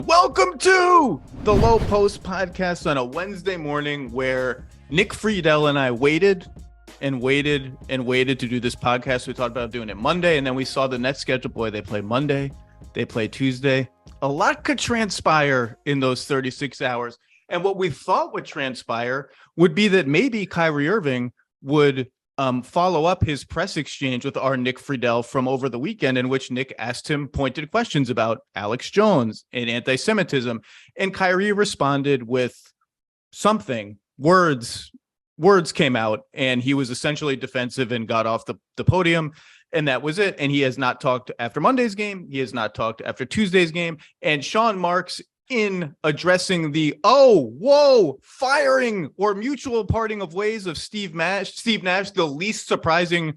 Welcome to the Lowe Post Podcast on a Wednesday morning where Nick Friedell and I waited to do this podcast. We talked about doing it Monday, and then we saw the Nets schedule. Boy, they play Monday, they play Tuesday. A lot could transpire in those 36 hours. And what we thought would transpire would be that maybe Kyrie Irving would follow up his press exchange with our Nick Friedell from over the weekend, in which Nick asked him pointed questions about Alex Jones and anti-Semitism. And Kyrie responded with something. Words came out, and he was essentially defensive and got off the podium. And that was it. And he has not talked after Monday's game. He has not talked after Tuesday's game. And Sean Marks, in addressing the firing or mutual parting of ways of Steve Nash, the least surprising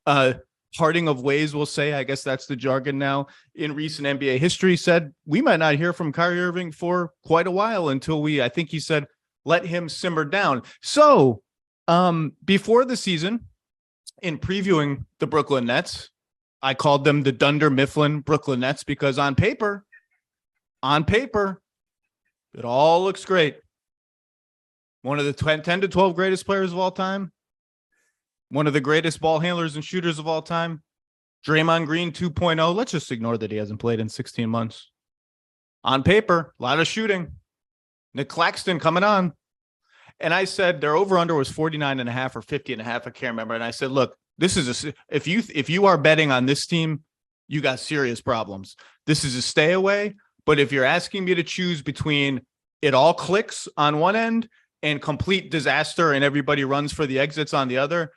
parting of ways, we'll say, I guess that's the jargon now, in recent NBA history, said we might not hear from Kyrie Irving for quite a while until I think he said, let him simmer down. So before the season, in previewing the Brooklyn Nets, I called them the Dunder Mifflin Brooklyn Nets because on paper, it all looks great. One of the 10 to 12 greatest players of all time. One of the greatest ball handlers and shooters of all time. Draymond Green 2.0. Let's just ignore that he hasn't played in 16 months. On paper, a lot of shooting. Nick Claxton coming on. And I said their over-under was 49.5 or 50.5. I can't remember. And I said, look, this is if you are betting on this team, you got serious problems. This is a stay away. But if you're asking me to choose between it all clicks on one end and complete disaster and everybody runs for the exits on the other,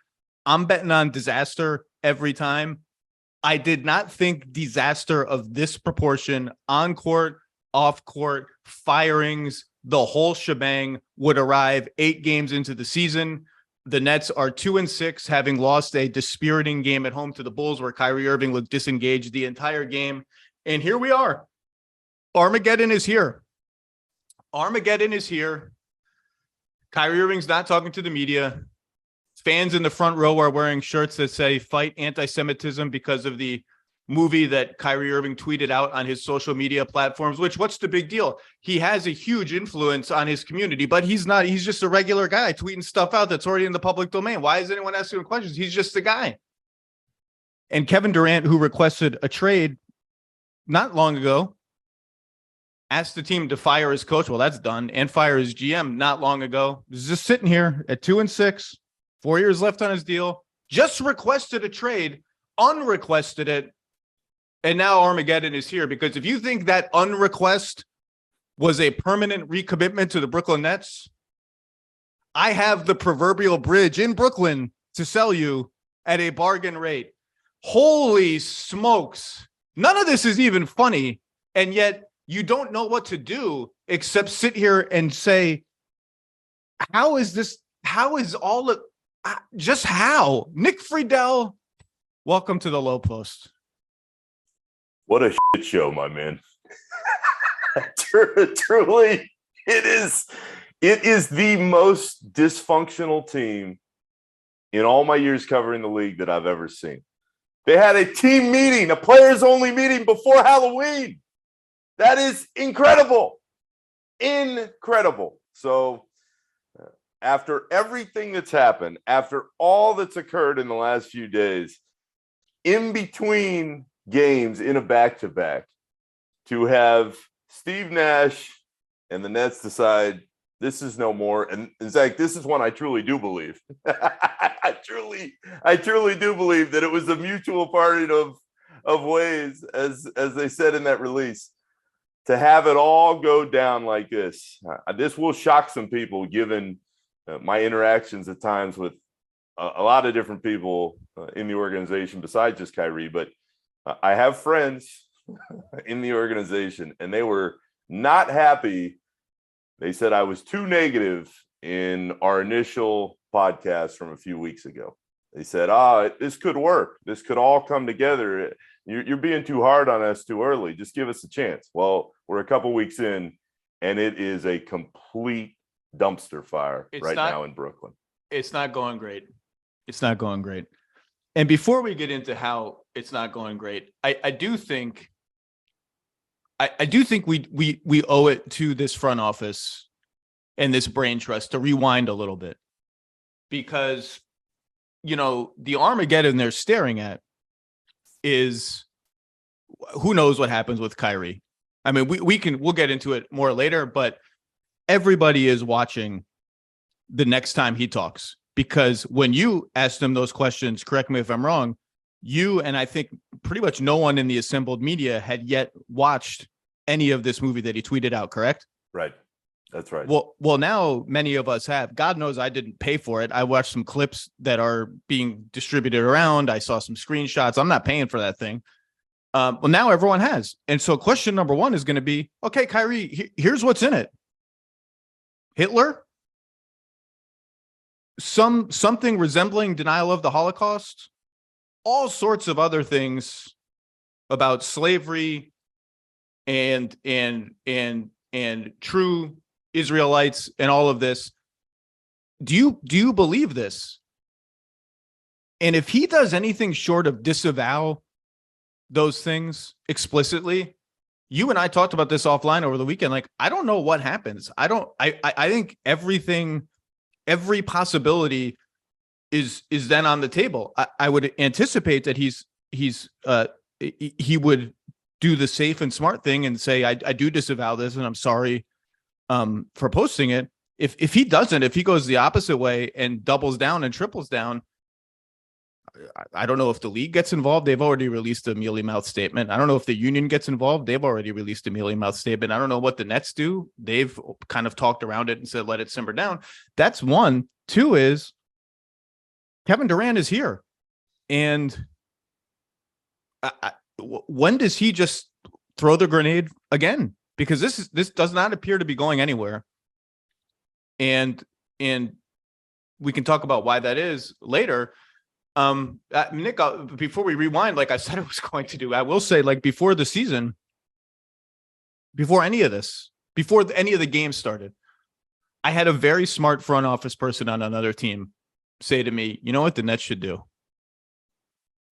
I'm betting on disaster every time. I did not think disaster of this proportion, on court, off court, firings, the whole shebang would arrive 8 games into the season. The Nets are 2-6, having lost a dispiriting game at home to the Bulls where Kyrie Irving looked disengaged the entire game. And here we are. Armageddon is here. Armageddon is here. Kyrie Irving's not talking to the media. Fans in the front row are wearing shirts that say fight anti-Semitism because of the movie that Kyrie Irving tweeted out on his social media platforms, what's the big deal? He has a huge influence on his community, but he's just a regular guy tweeting stuff out that's already in the public domain. Why is anyone asking him questions? He's just a guy. And Kevin Durant, who requested a trade not long ago, asked the team to fire his coach. Well, that's done. And fire his GM not long ago. He's just sitting here at 2-6, 4 years left on his deal. Just requested a trade, unrequested it. And now Armageddon is here, because if you think that unrequest was a permanent recommitment to the Brooklyn Nets, I have the proverbial bridge in Brooklyn to sell you at a bargain rate. Holy smokes. None of this is even funny. And yet, you don't know what to do except sit here and say, how is this? How is all of just how? Nick Friedell, welcome to the Lowe Post. What a shit show, my man. Truly, it is the most dysfunctional team in all my years covering the league that I've ever seen. They had a team meeting, a players-only meeting before Halloween. That is incredible. Incredible. So after everything that's happened, after all that's occurred in the last few days, in between games in a back-to-back, to have Steve Nash and the Nets decide this is no more. And Zach, this is one I truly do believe. I truly do believe that it was a mutual parting of ways, as they said in that release. To have it all go down like this will shock some people, given my interactions at times with a lot of different people in the organization besides just Kyrie. But I have friends in the organization, and they were not happy. They said I was too negative in our initial podcast from a few weeks ago. They said, this could work. This could all come together. You're being too hard on us too early. Just give us a chance. Well, we're a couple weeks in, and it is a complete dumpster fire now in Brooklyn. It's not going great. It's not going great. And before we get into how it's not going great, I do think I do think we owe it to this front office and this brain trust to rewind a little bit, because, the Armageddon they're staring at is who knows what happens with Kyrie. I mean, we'll get into it more later, but everybody is watching the next time he talks, because when you asked him those questions, correct me if I'm wrong, you and I think pretty much no one in the assembled media had yet watched any of this movie that he tweeted out, correct? Right. That's right. Well, now many of us have. God knows I didn't pay for it. I watched some clips that are being distributed around. I saw some screenshots. I'm not paying for that thing. Well, now everyone has. And so question number one is going to be, okay, Kyrie, here's what's in it. Hitler? Something resembling denial of the Holocaust? All sorts of other things about slavery and true Israelites and all of this. Do you believe this? And if he does anything short of disavow those things explicitly, you and I talked about this offline over the weekend. Like, I don't know what happens. I think every possibility is then on the table. I would anticipate that he would do the safe and smart thing and say, I do disavow this and I'm sorry for posting it. If he doesn't, if he goes the opposite way and doubles down and triples down, I don't know if the league gets involved. They've already released a mealy-mouthed statement. I don't know if the union gets involved. They've already released a mealy-mouthed statement. I don't know what the Nets do. They've kind of talked around it and said, let it simmer down. That's one. Two is Kevin Durant is here. And when does he just throw the grenade again? Because this does not appear to be going anywhere. And we can talk about why that is later. Nick, before we rewind, like I said I was going to do, I will say, like, before the season, before any of this, before any of the games started, I had a very smart front office person on another team say to me, you know what the Nets should do?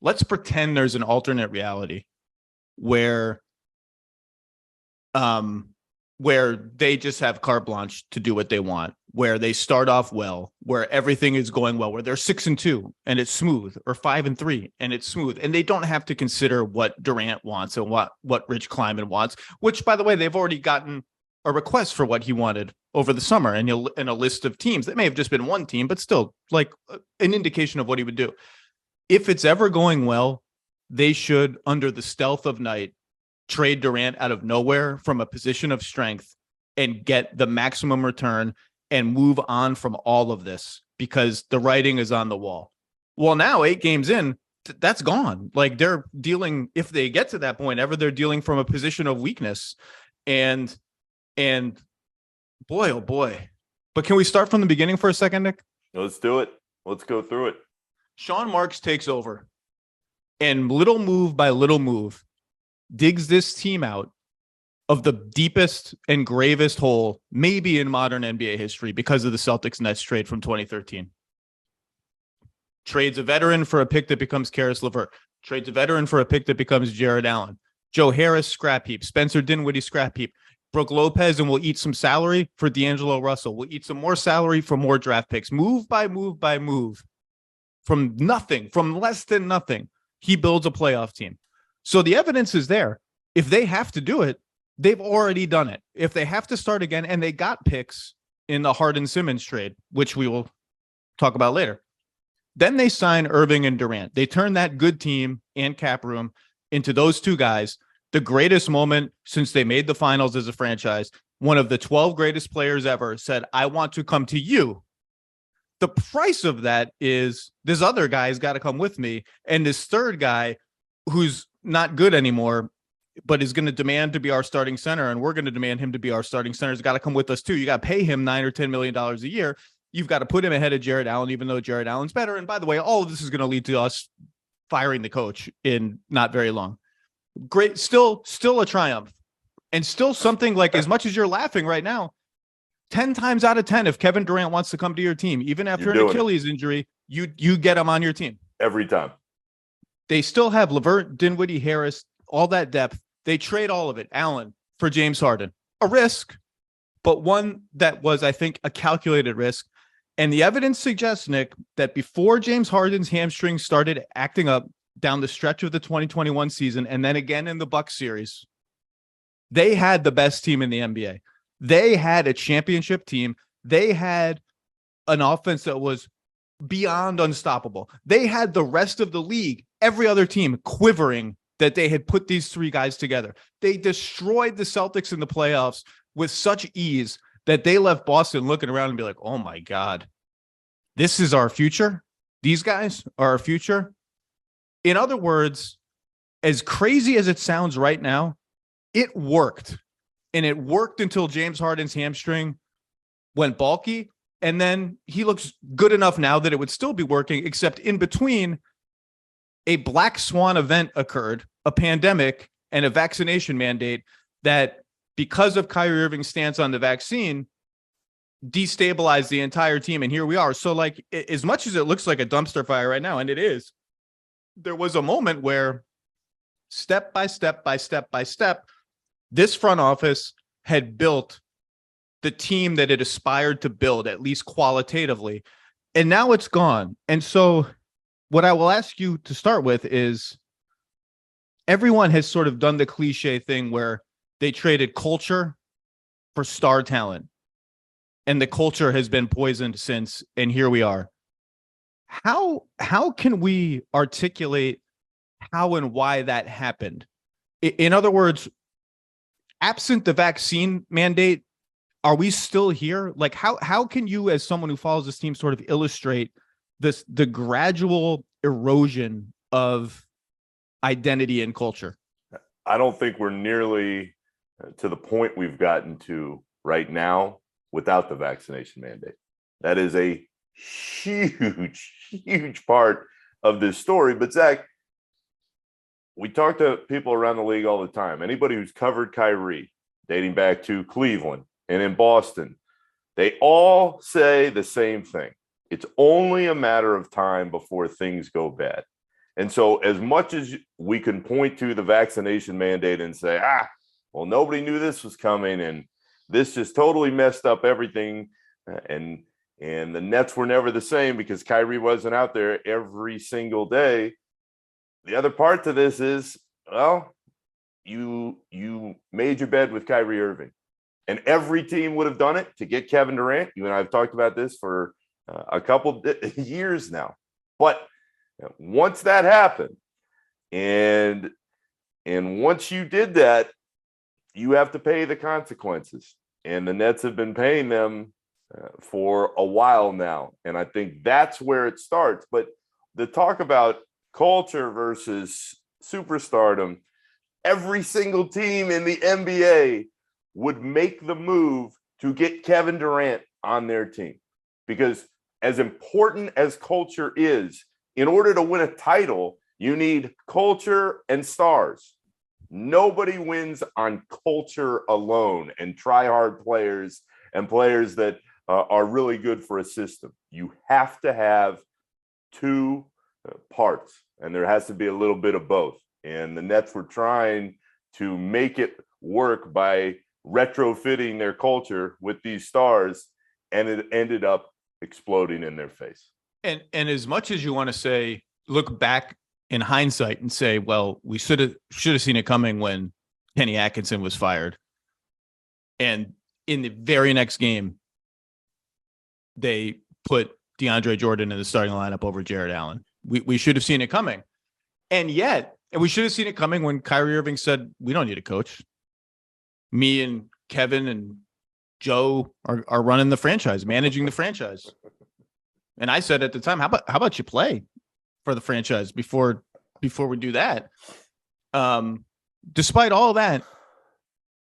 Let's pretend there's an alternate reality where they just have carte blanche to do what they want, where they start off well, where everything is going well, where they're 6-2 and it's smooth, or 5-3 and it's smooth. And they don't have to consider what Durant wants and what Rich Kleiman wants, which, by the way, they've already gotten a request for what he wanted over the summer and in a list of teams. That may have just been one team, but still, like, an indication of what he would do. If it's ever going well, they should, under the stealth of night, trade Durant out of nowhere from a position of strength and get the maximum return and move on from all of this, because the writing is on the wall. Well, now 8 games in, that's gone. Like, they're dealing, if they get to that point ever, they're dealing from a position of weakness. And boy, oh boy. But can we start from the beginning for a second, Nick? Let's do it. Let's go through it. Sean Marks takes over and little move by little move digs this team out of the deepest and gravest hole maybe in modern NBA history because of the Celtics Nets trade from 2013. Trades a veteran for a pick that becomes Karis LeVert. Trades a veteran for a pick that becomes Jared Allen. Joe Harris, scrap heap. Spencer Dinwiddie, scrap heap. Brooke Lopez, and we'll eat some salary for D'Angelo Russell. We'll eat some more salary for more draft picks. Move by move by move. From nothing, from less than nothing, he builds a playoff team. So the evidence is there. If they have to do it, they've already done it. If they have to start again, and they got picks in the Harden-Simmons trade, which we will talk about later, then they sign Irving and Durant. They turn that good team and cap room into those two guys. The greatest moment since they made the finals as a franchise. One of the 12 greatest players ever said, I want to come to you. The price of that is this other guy's got to come with me. And this third guy who's not good anymore, but is going to demand to be our starting center, and we're going to demand him to be our starting center, has got to come with us too. You got to pay him $9 or $10 million a year. You've got to put him ahead of Jared Allen, even though Jared Allen's better. And by the way, all of this is going to lead to us firing the coach in not very long. Great. Still a triumph, and still something like, as much as you're laughing right now, 10 times out of 10, if Kevin Durant wants to come to your team, even after an Achilles injury, you get him on your team every time. They still have LeVert, Dinwiddie, Harris, all that depth. They trade all of it, Allen, for James Harden. A risk, but one that was, I think, a calculated risk. And the evidence suggests, Nick, that before James Harden's hamstring started acting up down the stretch of the 2021 season, and then again in the Bucks series, they had the best team in the NBA. They had a championship team. They had an offense that was beyond unstoppable. They had the rest of the league, every other team, quivering that they had put these three guys together. They destroyed the Celtics in the playoffs with such ease that they left Boston looking around and be like, oh my God, this is our future. These guys are our future. In other words, as crazy as it sounds right now, it worked. And it worked until James Harden's hamstring went bulky. And then he looks good enough now that it would still be working, except in between, a black swan event occurred, a pandemic and a vaccination mandate that, because of Kyrie Irving's stance on the vaccine, destabilized the entire team. And here we are. So, like, as much as it looks like a dumpster fire right now, and it is, there was a moment where step by step by step by step, this front office had built the team that it aspired to build, at least qualitatively. And now it's gone. And so what I will ask you to start with is, everyone has sort of done the cliche thing where they traded culture for star talent, and the culture has been poisoned since, and here we are. How can we articulate how and why that happened? In other words, absent the vaccine mandate, are we still here? Like, how can you, as someone who follows this team, sort of illustrate the gradual erosion of identity and culture? I don't think we're nearly to the point we've gotten to right now without the vaccination mandate. That is a huge part of this story. But Zach, we talk to people around the league all the time. Anybody who's covered Kyrie, dating back to Cleveland and in Boston, they all say the same thing. It's only a matter of time before things go bad. And so as much as we can point to the vaccination mandate and say, well, nobody knew this was coming, and this just totally messed up everything, and the Nets were never the same because Kyrie wasn't out there every single day. The other part to this is, well, you made your bed with Kyrie Irving, and every team would have done it to get Kevin Durant. You and I have talked about this for a couple years now. But once that happened, and once you did that, you have to pay the consequences. And the Nets have been paying them for a while now. And I think that's where it starts. But the talk about culture versus superstardom, every single team in the NBA would make the move to get Kevin Durant on their team. Because as important as culture is, in order to win a title, you need culture and stars. Nobody wins on culture alone and try-hard players and players that are really good for a system. You have to have two parts, and there has to be a little bit of both. And the Nets were trying to make it work by retrofitting their culture with these stars, and it ended up exploding in their face. And as much as you want to say, look back in hindsight and say, well, we should have seen it coming when Kenny Atkinson was fired. And in the very next game, they put DeAndre Jordan in the starting lineup over Jared Allen. We should have seen it coming. And we should have seen it coming when Kyrie Irving said, we don't need a coach. Me and Kevin and Joe are running the franchise, managing the franchise. And I said at the time, how about you play for the franchise before we do that? Despite all that,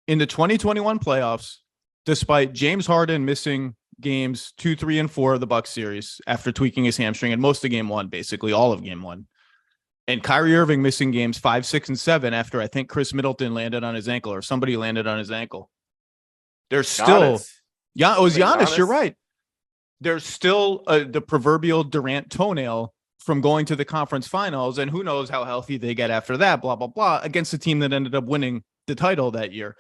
in the 2021 playoffs, despite James Harden missing games 2, 3, and 4 of the Bucks series after tweaking his hamstring and most of game 1, basically all of game 1, and Kyrie Irving missing games 5, 6, and 7 after I think Chris Middleton landed on his ankle or somebody landed on his ankle. There's still Giannis. You're right. There's still the proverbial Durant toenail from going to the conference finals, and who knows how healthy they get after that, blah, blah, blah, against the team that ended up winning the title that year.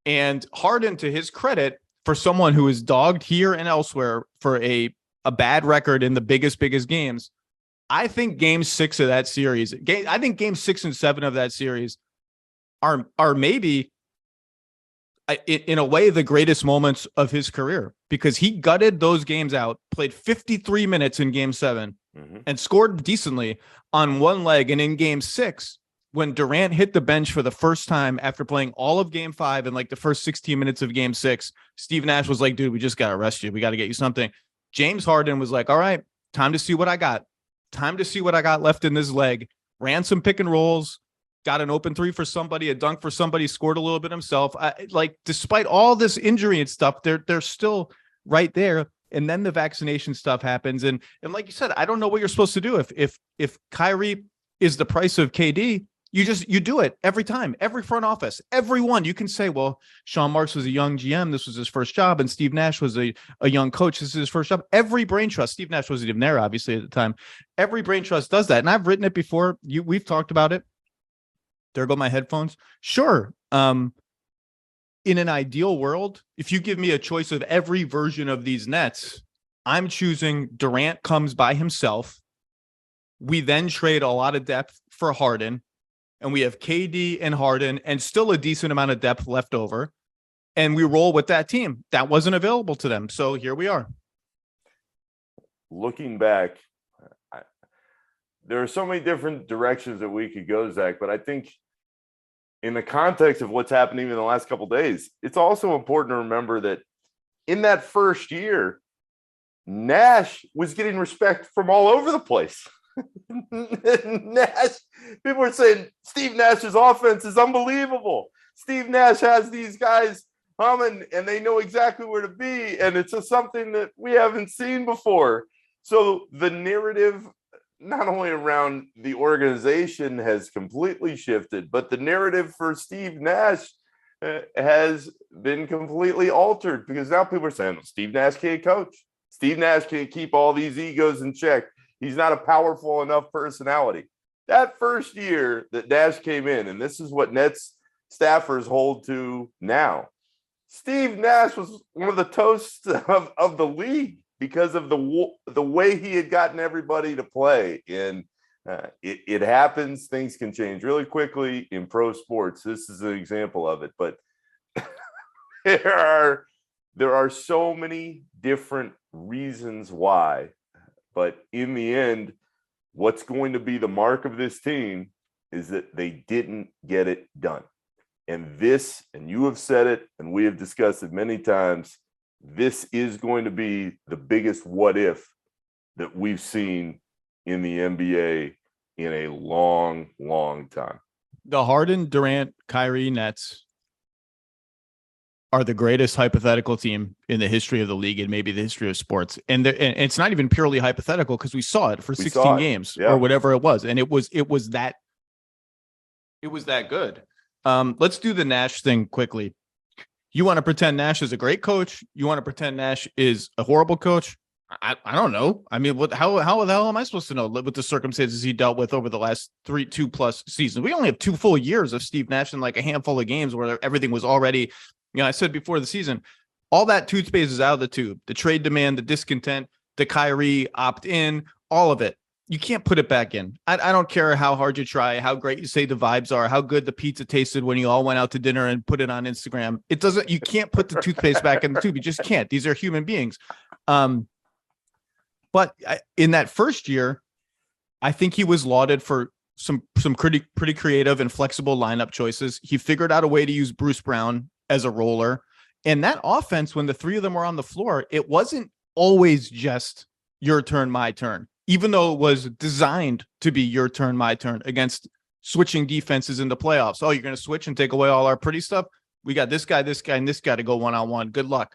And Harden, to his credit, for someone who is dogged here and elsewhere for a bad record in the biggest games, I think game 6 of that series, I think game 6 and 7 of that series are maybe in a way the greatest moments of his career, because he gutted those games out, played 53 minutes in game 7 and scored decently on one leg. And in game 6, when Durant hit the bench for the first time after playing all of game 5 and like the first 16 minutes of game 6, Steve Nash was like, dude, we just got to rest you. We got to get you something. James Harden was like, all right, time to see what I got. Time to see what I got left in this leg. Ran some pick and rolls, got an open 3 for somebody, a dunk for somebody, scored a little bit himself. Despite all this injury and stuff, they're still right there. And then the vaccination stuff happens. And like you said, I don't know what you're supposed to do. If Kyrie is the price of KD, you do it every time, every front office, everyone. You can say, well, Sean Marks was a young GM. This was his first job. And Steve Nash was a young coach. This is his first job. Every brain trust, Steve Nash wasn't even there, obviously, at the time. Every brain trust does that. And I've written it before. We've talked about it. There go my headphones. Sure. In an ideal world, if you give me a choice of every version of these Nets, I'm choosing Durant comes by himself. We then trade a lot of depth for Harden, and we have KD and Harden and still a decent amount of depth left over. And we roll with that team. That wasn't available to them. So here we are. Looking back, there are so many different directions that we could go, Zach, but I think in the context of what's happened even in the last couple of days, it's also important to remember that in that first year, Nash was getting respect from all over the place. Nash, people were saying Steve Nash's offense is unbelievable. Steve Nash has these guys humming and they know exactly where to be. And it's just something that we haven't seen before. So the narrative, not only around the organization, has completely shifted, but the narrative for Steve Nash has been completely altered, because now people are saying Steve Nash can't coach. Steve Nash can't keep all these egos in check. He's not a powerful enough personality. That first year that Nash came in, and this is what Nets staffers hold to now, Steve Nash was one of the toasts of the league because of the way he had gotten everybody to play. And it happens. Things can change really quickly in pro sports. This is an example of it. But there are so many different reasons why. But in the end, what's going to be the mark of this team is that they didn't get it done. And this, and you have said it, and we have discussed it many times, this is going to be the biggest what if that we've seen in the NBA in a long, long time. The Harden, Durant, Kyrie Nets are the greatest hypothetical team in the history of the league and maybe the history of sports. And it's not even purely hypothetical, because we saw it for 16 games or whatever it was. And it was that good. Let's do the Nash thing quickly. You want to pretend Nash is a great coach? You want to pretend Nash is a horrible coach? I don't know. I mean, how the hell am I supposed to know with the circumstances he dealt with over the last 2+ seasons? We only have 2 full years of Steve Nash and like a handful of games where everything was already, I said before the season, all that toothpaste is out of the tube. The trade demand, the discontent, the Kyrie opt-in, all of it. You can't put it back in. I don't care how hard you try, how great you say the vibes are, how good the pizza tasted when you all went out to dinner and put it on Instagram. You can't put the toothpaste back in the tube. You just can't. These are human beings. But in that first year, I think he was lauded for some pretty creative and flexible lineup choices. He figured out a way to use Bruce Brown as a roller. And that offense, when the three of them were on the floor, it wasn't always just your turn, my turn, even though it was designed to be your turn, my turn against switching defenses in the playoffs. Oh, you're going to switch and take away all our pretty stuff? We got this guy, and this guy to go one-on-one. Good luck.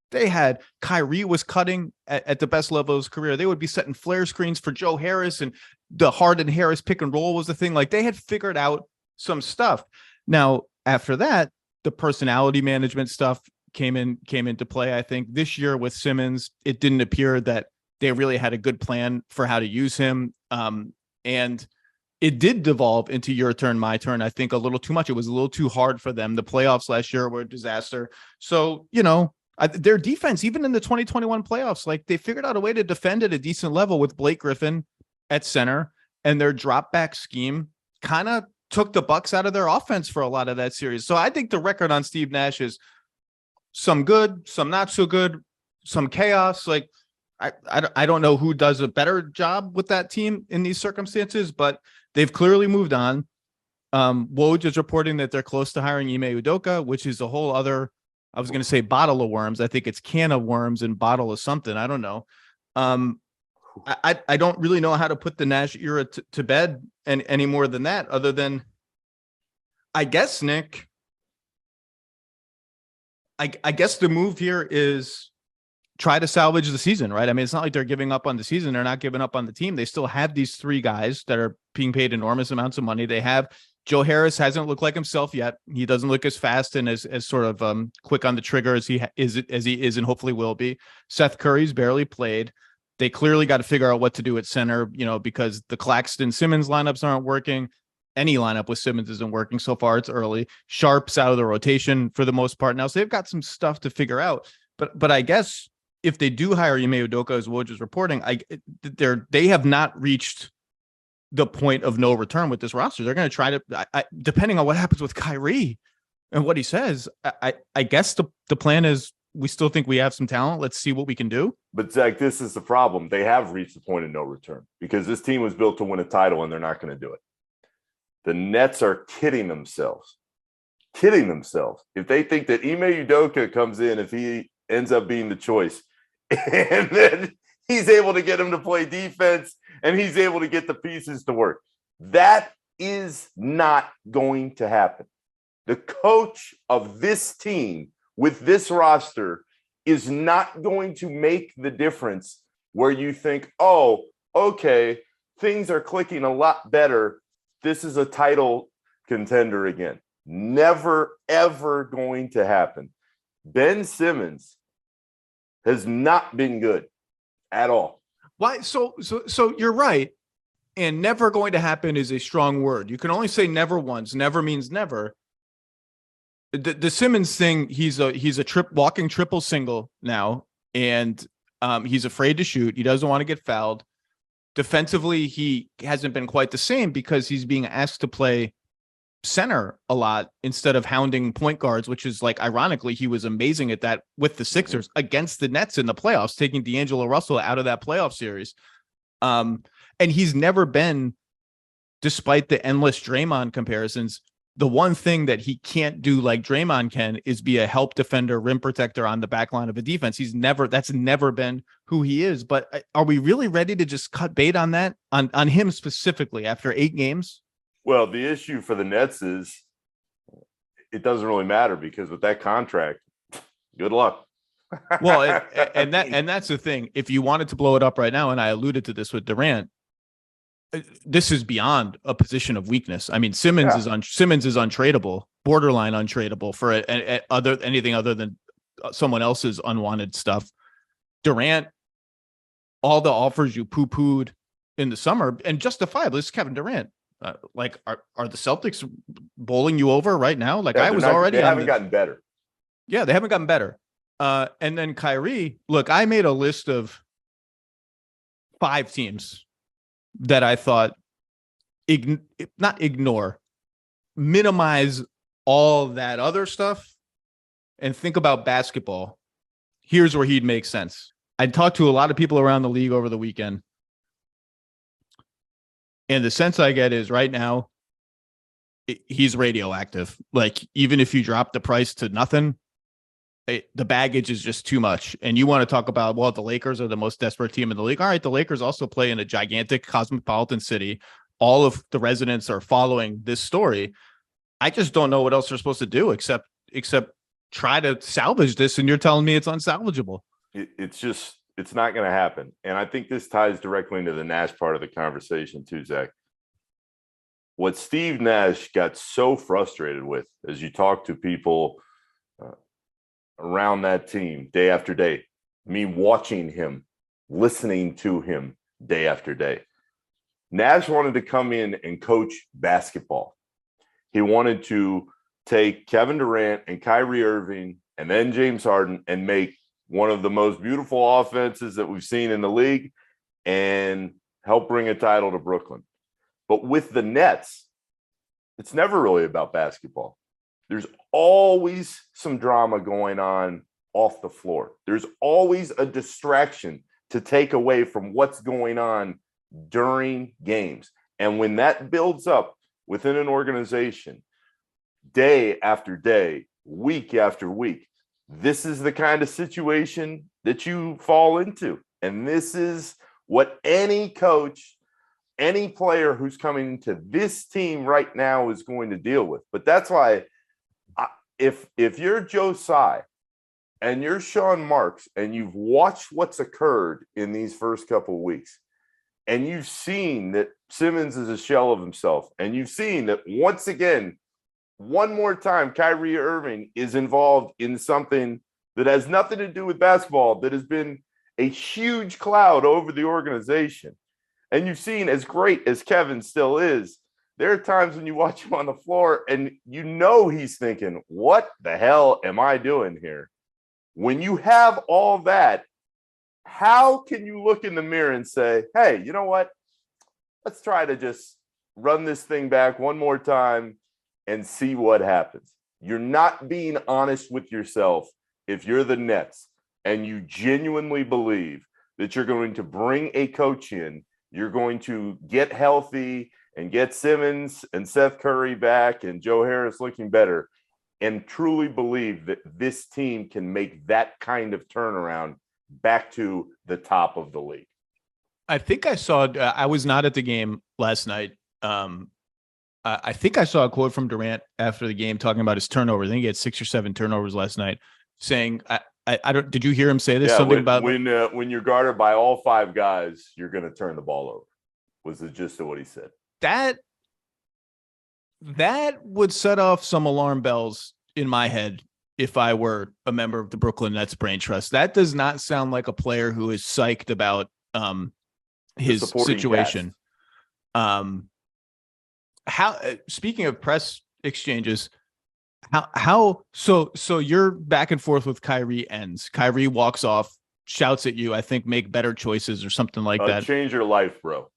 They had Kyrie was cutting at the best level of his career. They would be setting flare screens for Joe Harris, and the Harden-Harris pick and roll was the thing. Like, they had figured out some stuff. Now, after that, the personality management stuff came into play. I think this year with Simmons, it didn't appear that They really had a good plan for how to use him. And it did devolve into your turn, my turn. I think a little too much. It was a little too hard for them. The playoffs last year were a disaster. So, their defense, even in the 2021 playoffs, like they figured out a way to defend at a decent level with Blake Griffin at center, and their drop back scheme kind of took the Bucks out of their offense for a lot of that series. So I think the record on Steve Nash is some good, some not so good, some chaos. Like I don't know who does a better job with that team in these circumstances, but they've clearly moved on. Woj is reporting that they're close to hiring Ime Udoka, which is a whole other, I was going to say bottle of worms. I think it's can of worms and bottle of something. I don't know. I don't really know how to put the Nash era to bed any more than that, other than, I guess, Nick, I guess the move here is try to salvage the season, right? I mean, it's not like they're giving up on the season. They're not giving up on the team. They still have ththese three guys that are being paid enormous amounts of money. They have Joe Harris hasn't looked like himself yet. He doesn't look as fast and as sort of quick on the trigger as he is and hopefully will be. Seth Curry's barely played. They clearly got to figure out what to do at center, because the Claxton Simmons lineups aren't working. Any lineup with Simmons isn't working so far. It's early. Sharp's out of the rotation for the most part now. So they've got some stuff to figure out. But I guess if they do hire Ime Udoka, as Woj is reporting, they have not reached the point of no return with this roster. They're going to try to, depending on what happens with Kyrie and what he says, I guess the plan is we still think we have some talent. Let's see what we can do. But Zach, this is the problem. They have reached the point of no return because this team was built to win a title and they're not going to do it. The Nets are kidding themselves. If they think that Ime Udoka comes in, if he ends up being the choice, and then he's able to get him to play defense and he's able to get the pieces to work. That is not going to happen. The coach of this team with this roster is not going to make the difference where you think, oh, okay, things are clicking a lot better. This is a title contender again. Never, ever going to happen. Ben Simmons has not been good at all. Why? So you're right. And never going to happen is a strong word. You can only say never once. Never means never. The Simmons thing, he's a walking triple single now, and he's afraid to shoot. He doesn't want to get fouled. Defensively, he hasn't been quite the same because he's being asked to play center a lot instead of hounding point guards, which is like, ironically, he was amazing at that with the Sixers against the Nets in the playoffs, taking D'Angelo Russell out of that playoff series. And he's never been, despite the endless Draymond comparisons, the one thing that he can't do like Draymond can is be a help defender, rim protector on the back line of a defense. That's never been who he is. But are we really ready to just cut bait on that, on him specifically after 8 games? Well, the issue for the Nets is it doesn't really matter because with that contract, good luck. Well, and that's the thing. If you wanted to blow it up right now, and I alluded to this with Durant, this is beyond a position of weakness. I mean, Simmons is untradeable, borderline untradeable for anything other than someone else's unwanted stuff. Durant, all the offers you poo-pooed in the summer, and justifiably, this is Kevin Durant. Are the Celtics bowling you over right now? Like, yeah, they haven't gotten better. Yeah, they haven't gotten better. And then Kyrie, look, I made a list of 5 teams that I thought not ignore, minimize all that other stuff and think about basketball. Here's where he'd make sense. I talked to a lot of people around the league over the weekend. And the sense I get is right now, he's radioactive. Like, even if you drop the price to nothing, the baggage is just too much. And you want to talk about, well, the Lakers are the most desperate team in the league. All right, the Lakers also play in a gigantic cosmopolitan city. All of the residents are following this story. I just don't know what else they're supposed to do except try to salvage this. And you're telling me it's unsalvageable. It's not going to happen. And I think this ties directly into the Nash part of the conversation too, Zach. What Steve Nash got so frustrated with as you talk to people around that team day after day, me watching him listening to him day after day. Nash wanted to come in and coach basketball. He wanted to take Kevin Durant and Kyrie Irving and then James Harden and make one of the most beautiful offenses that we've seen in the league and help bring a title to Brooklyn. But with the Nets, it's never really about basketball. There's always some drama going on off the floor. There's always a distraction to take away from what's going on during games. And when that builds up within an organization, day after day, week after week, this is the kind of situation that you fall into. And this is what any coach, any player who's coming into this team right now is going to deal with. But that's why if you're Joe Tsai and you're Sean Marks and you've watched what's occurred in these first couple of weeks, and you've seen that Simmons is a shell of himself, and you've seen that once again, one more time, Kyrie Irving is involved in something that has nothing to do with basketball, that has been a huge cloud over the organization. And you've seen, as great as Kevin still is, there are times when you watch him on the floor and you know he's thinking, what the hell am I doing here? When you have all that, how can you look in the mirror and say, hey, you know what? Let's try to just run this thing back one more time and see what happens. You're not being honest with yourself if you're the Nets and you genuinely believe that you're going to bring a coach in, you're going to get healthy and get Simmons and Seth Curry back and Joe Harris looking better, and truly believe that this team can make that kind of turnaround back to the top of the league. I think I saw, I was not at the game last night. I think I saw a quote from Durant after the game talking about his turnovers. I think he had 6 or 7 turnovers last night, saying, I don't, did you hear him say this? Yeah, something when, about when you're guarded by all 5 guys, you're going to turn the ball over, was the gist of what he said. That would set off some alarm bells in my head if I were a member of the Brooklyn Nets brain trust. That does not sound like a player who is psyched about his situation. How speaking of press exchanges, so you're back and forth with Kyrie ends. Kyrie walks off, shouts at you, I think make better choices or something like that. Change your life, bro.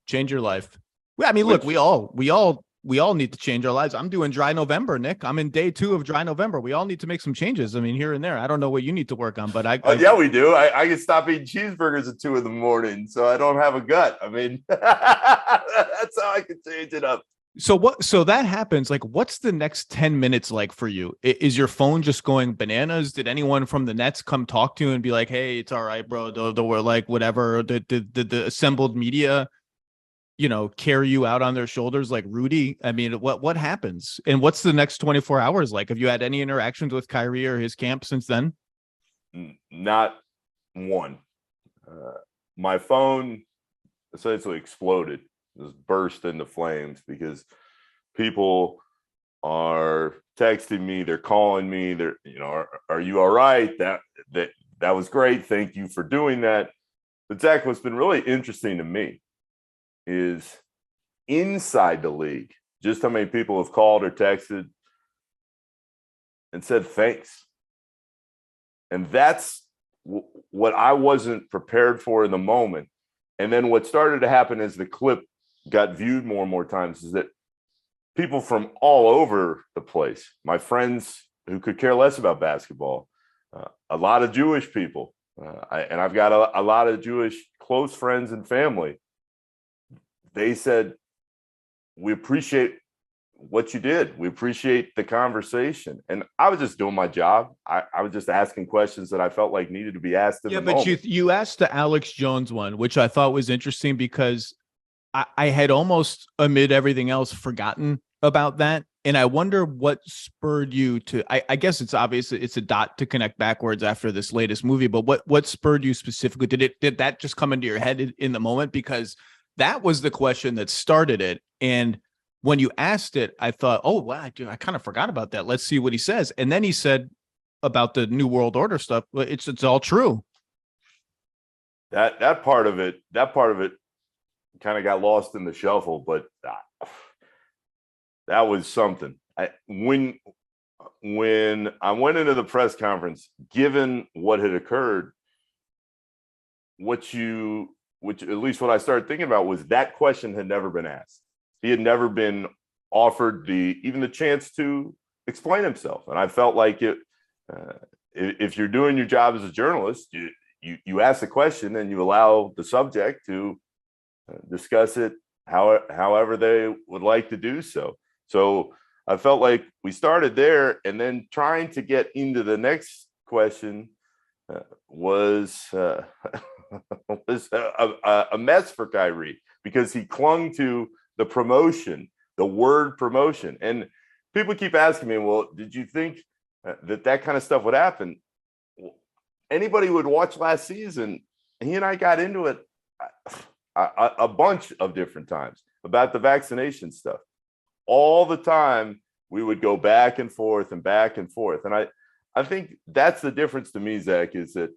Change your life. Well, I mean, look, we all need to change our lives. I'm doing dry November, Nick. I'm in day 2 of dry November. We all need to make some changes. I mean, here and there. I don't know what you need to work on, but yeah, we do. I can stop eating cheeseburgers at 2 a.m, so I don't have a gut. I mean, that's how I can change it up. So that happens. Like, what's the next 10 minutes like for you? Is your phone just going bananas? Did anyone from the Nets come talk to you and be like, hey, it's all right, bro? We're like, whatever. Did the assembled media, carry you out on their shoulders like Rudy? I mean, what happens? And what's the next 24 hours like? Have you had any interactions with Kyrie or his camp since then? Not one. My phone essentially exploded, just burst into flames because people are texting me, they're calling me, they're, are you all right? That was great. Thank you for doing that. But Zach, what's been really interesting to me is inside the league, just how many people have called or texted and said thanks. And that's what I wasn't prepared for in the moment. And then what started to happen as the clip got viewed more and more times is that people from all over the place, my friends who could care less about basketball, a lot of Jewish people, and I've got a lot of Jewish close friends and family, they said, we appreciate what you did. We appreciate the conversation. And I was just doing my job. I was just asking questions that I felt like needed to be asked. Yeah, but you asked the Alex Jones one, which I thought was interesting because I had almost, amid everything else, forgotten about that. And I wonder what spurred you to, I guess it's obvious it's a dot to connect backwards after this latest movie, but what spurred you specifically? Did that just come into your head in the moment? Because that was the question that started it. And when you asked it, I thought, oh, wow, I kind of forgot about that. Let's see what he says. And then he said about the New World Order stuff. It's all true. That part of it kind of got lost in the shuffle, but that was something. When I went into the press conference, given what had occurred, which at least what I started thinking about was that question had never been asked. He had never been offered even the chance to explain himself. And I felt like if you're doing your job as a journalist, you ask the question and you allow the subject to discuss it however they would like to do so. So I felt like we started there, and then trying to get into the next question was a mess for Kyrie, because he clung to the word promotion. And people keep asking me, well, did you think that kind of stuff would happen? Anybody would watch last season, he and I got into it a bunch of different times about the vaccination stuff. All the time, we would go back and forth. And I think that's the difference to me, Zach, is that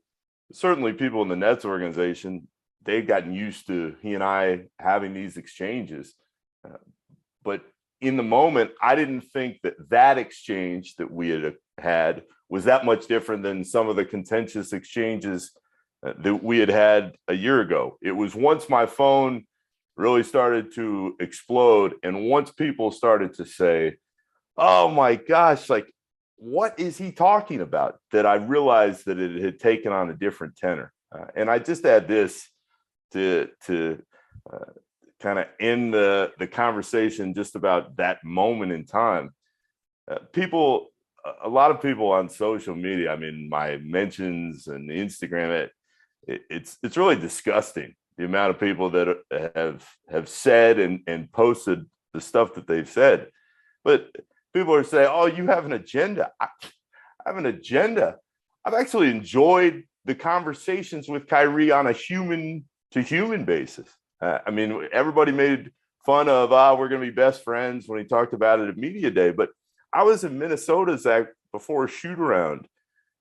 certainly people in the Nets organization, they've gotten used to he and I having these exchanges. But in the moment, I didn't think that exchange that we had was that much different than some of the contentious exchanges that we had a year ago. It was once my phone really started to explode, and once people started to say, oh my gosh, like, what is he talking about, that I realized that it had taken on a different tenor. And I just add this to kind of end the conversation just about that moment in time. A lot of people on social media, I mean, my mentions and Instagram, it's really disgusting, the amount of people that have said and posted the stuff that they've said. But people are saying, oh, you have an agenda. I have an agenda. I've actually enjoyed the conversations with Kyrie on a human to human basis. I mean, everybody made fun of, we're going to be best friends when he talked about it at Media Day. But I was in Minnesota, Zach, before a shoot around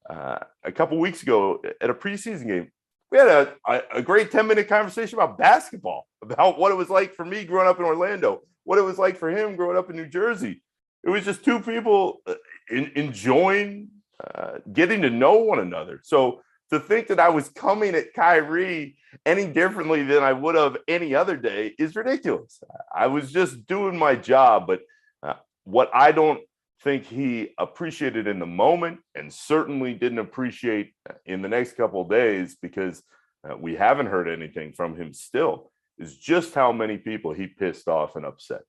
a couple weeks ago at a preseason game. We had a great 10-minute conversation about basketball, about what it was like for me growing up in Orlando, what it was like for him growing up in New Jersey. It was just two people enjoying getting to know one another. So to think that I was coming at Kyrie any differently than I would have any other day is ridiculous. I was just doing my job. But what I don't think he appreciated in the moment, and certainly didn't appreciate in the next couple of days, because we haven't heard anything from him still, is just how many people he pissed off and upset.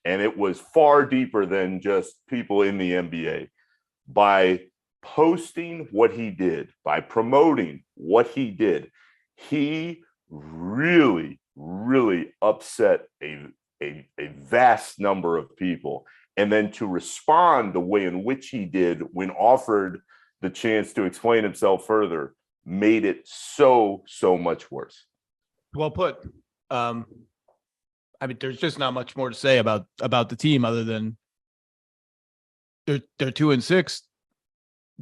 And it was far deeper than just people in the NBA. By posting what he did, by promoting what he did, he really, really upset a vast number of people. And then to respond the way in which he did when offered the chance to explain himself further made it so much worse. Well put. I mean, there's just not much more to say about the team other than they're 2-6.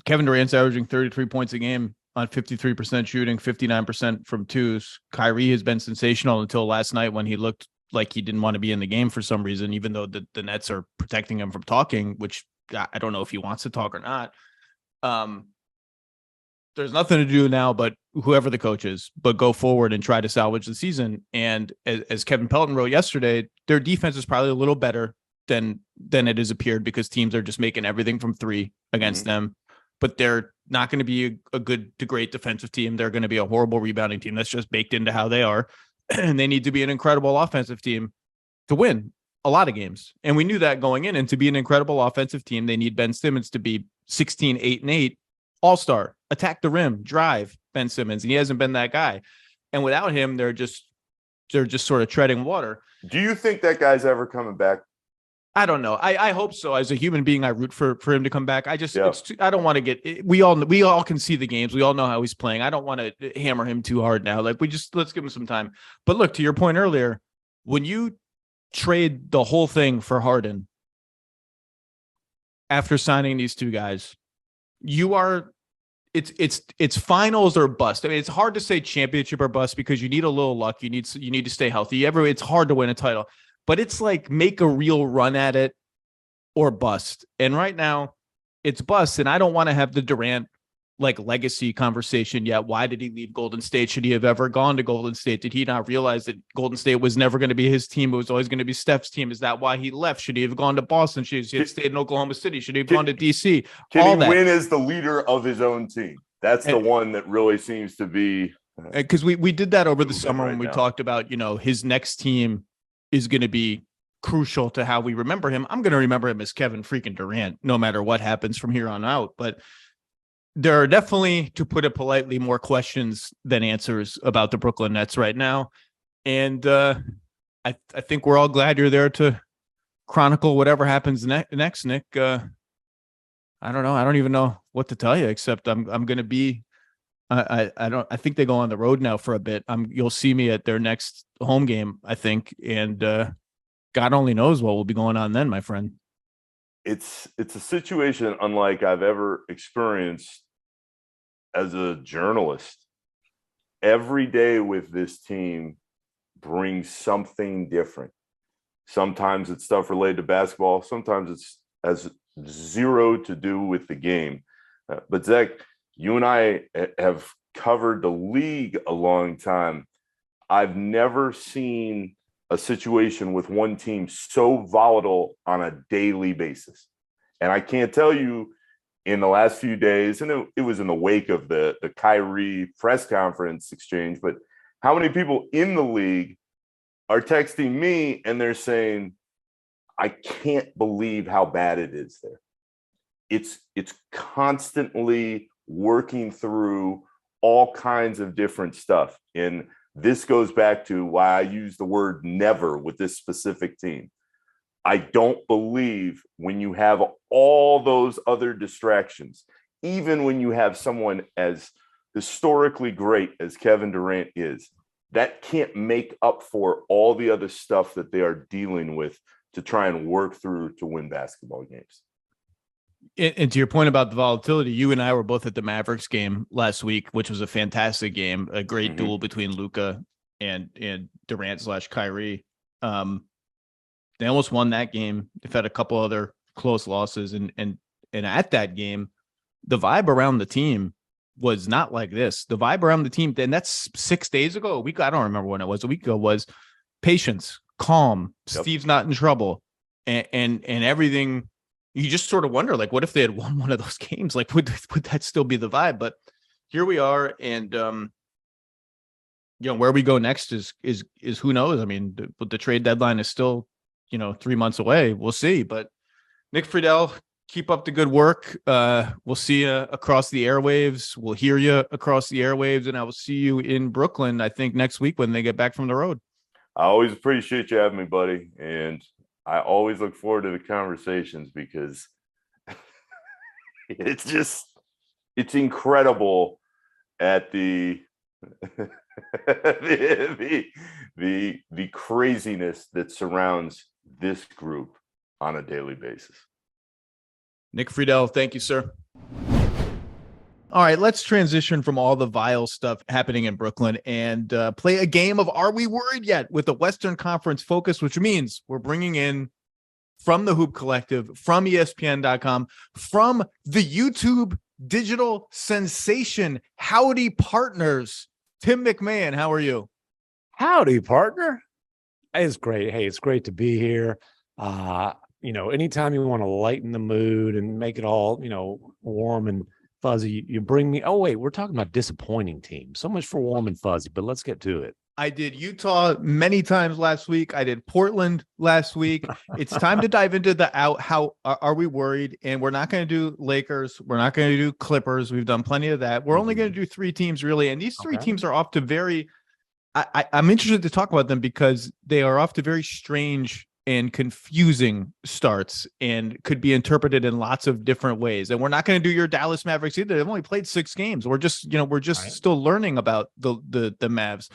Kevin Durant's averaging 33 points a game on 53% shooting, 59% from twos. Kyrie has been sensational until last night, when he looked like he didn't want to be in the game for some reason, even though the Nets are protecting him from talking, which I don't know if he wants to talk or not. There's nothing to do now, but whoever the coach is, but go forward and try to salvage the season. And as Kevin Pelton wrote yesterday, their defense is probably a little better than it has appeared, because teams are just making everything from three against them. But they're not going to be a good to great defensive team. They're going to be a horrible rebounding team. That's just baked into how they are. And they need to be an incredible offensive team to win a lot of games. And we knew that going in. And to be an incredible offensive team, they need Ben Simmons to be 16, 8, and 8, all-star, attack the rim, drive Ben Simmons. And he hasn't been that guy. And without him, they're just sort of treading water. Do you think that guy's ever coming back? I don't know. I hope so. As a human being, I root for him to come back. I just, I don't want to get, we all can see the games. We all know how he's playing. I don't want to hammer him too hard now. Like, let's give him some time. But look, to your point earlier, when you trade the whole thing for Harden after signing these two guys, you are it's finals or bust. I mean, it's hard to say championship or bust because you need a little luck. You need to stay healthy. It's hard to win a title, but it's like make a real run at it or bust. And right now it's bust. And I don't want to have the Durant like legacy conversation yet. Why did he leave Golden State? Should he have ever gone to Golden State? Did he not realize that Golden State was never going to be his team? It was always going to be Steph's team. Is that why he left? Should he have gone to Boston? Should he have stayed in Oklahoma City? Should he have gone to DC? Can he win as the leader of his own team? That's the one that really seems to be. Because we did that over the summer when we talked about, his next team is going to be crucial to how we remember him. I'm going to remember him as Kevin freaking Durant, no matter what happens from here on out. But there are definitely, to put it politely, more questions than answers about the Brooklyn Nets right now. And I think we're all glad you're there to chronicle whatever happens next, Nick. I don't know. I don't even know what to tell you, except I'm going to be, I think they go on the road now for a bit. You'll see me at their next home game, I think. And God only knows what will be going on then, my friend. It's a situation unlike I've ever experienced as a journalist. Every day with this team brings something different. Sometimes it's stuff related to basketball. Sometimes it's has zero to do with the game. But Zach, you and I have covered the league a long time. I've never seen a situation with one team so volatile on a daily basis. And I can't tell you in the last few days, and it was in the wake of the Kyrie press conference exchange, but how many people in the league are texting me and they're saying, I can't believe how bad it is there. It's constantly working through all kinds of different stuff. And this goes back to why I use the word never with this specific team. I don't believe when you have all those other distractions, even when you have someone as historically great as Kevin Durant is, that can't make up for all the other stuff that they are dealing with to try and work through to win basketball games. And to your point about the volatility, you and I were both at the Mavericks game last week, which was a fantastic game, a great duel between Luka and Durant/Kyrie. They almost won that game. They've had a couple other close losses, and at that game, the vibe around the team was not like this. The vibe around the team, and that's 6 days ago, a week. I don't remember when it was. A week ago was patience, calm. Yep. Steve's not in trouble, and everything. You just sort of wonder, like, what if they had won one of those games? Like, would that still be the vibe? But here we are, and where we go next is who knows? I mean, the trade deadline is still 3 months away. We'll see. But Nick Friedell, keep up the good work. We'll see you across the airwaves. We'll hear you across the airwaves, and I will see you in Brooklyn, I think, next week when they get back from the road. I always appreciate you having me, buddy, and I always look forward to the conversations because it's incredible at the craziness that surrounds this group on a daily basis. Nick Friedell, thank you, sir. All right, let's transition from all the vile stuff happening in Brooklyn and play a game of Are We Worried Yet with the Western Conference focus, which means we're bringing in from the Hoop Collective, from ESPN.com, from the YouTube digital sensation, Howdy Partners, Tim MacMahon. How are you? Howdy, partner. It's great. Hey, it's great to be here. Anytime you want to lighten the mood and make it all, warm and fuzzy, you bring me. Oh, wait, we're talking about disappointing teams. So much for warm and fuzzy, but let's get to it. I did Utah many times last week. I did Portland last week. It's time to dive into how are we worried? And we're not going to do Lakers. We're not going to do Clippers. We've done plenty of that. We're only going to do three teams, really. And these three teams are off to very I'm interested to talk about them because they are off to very strange and confusing starts and could be interpreted in lots of different ways. And we're not going to do your Dallas Mavericks either. They've only played 6 games. We're just still learning about the Mavs.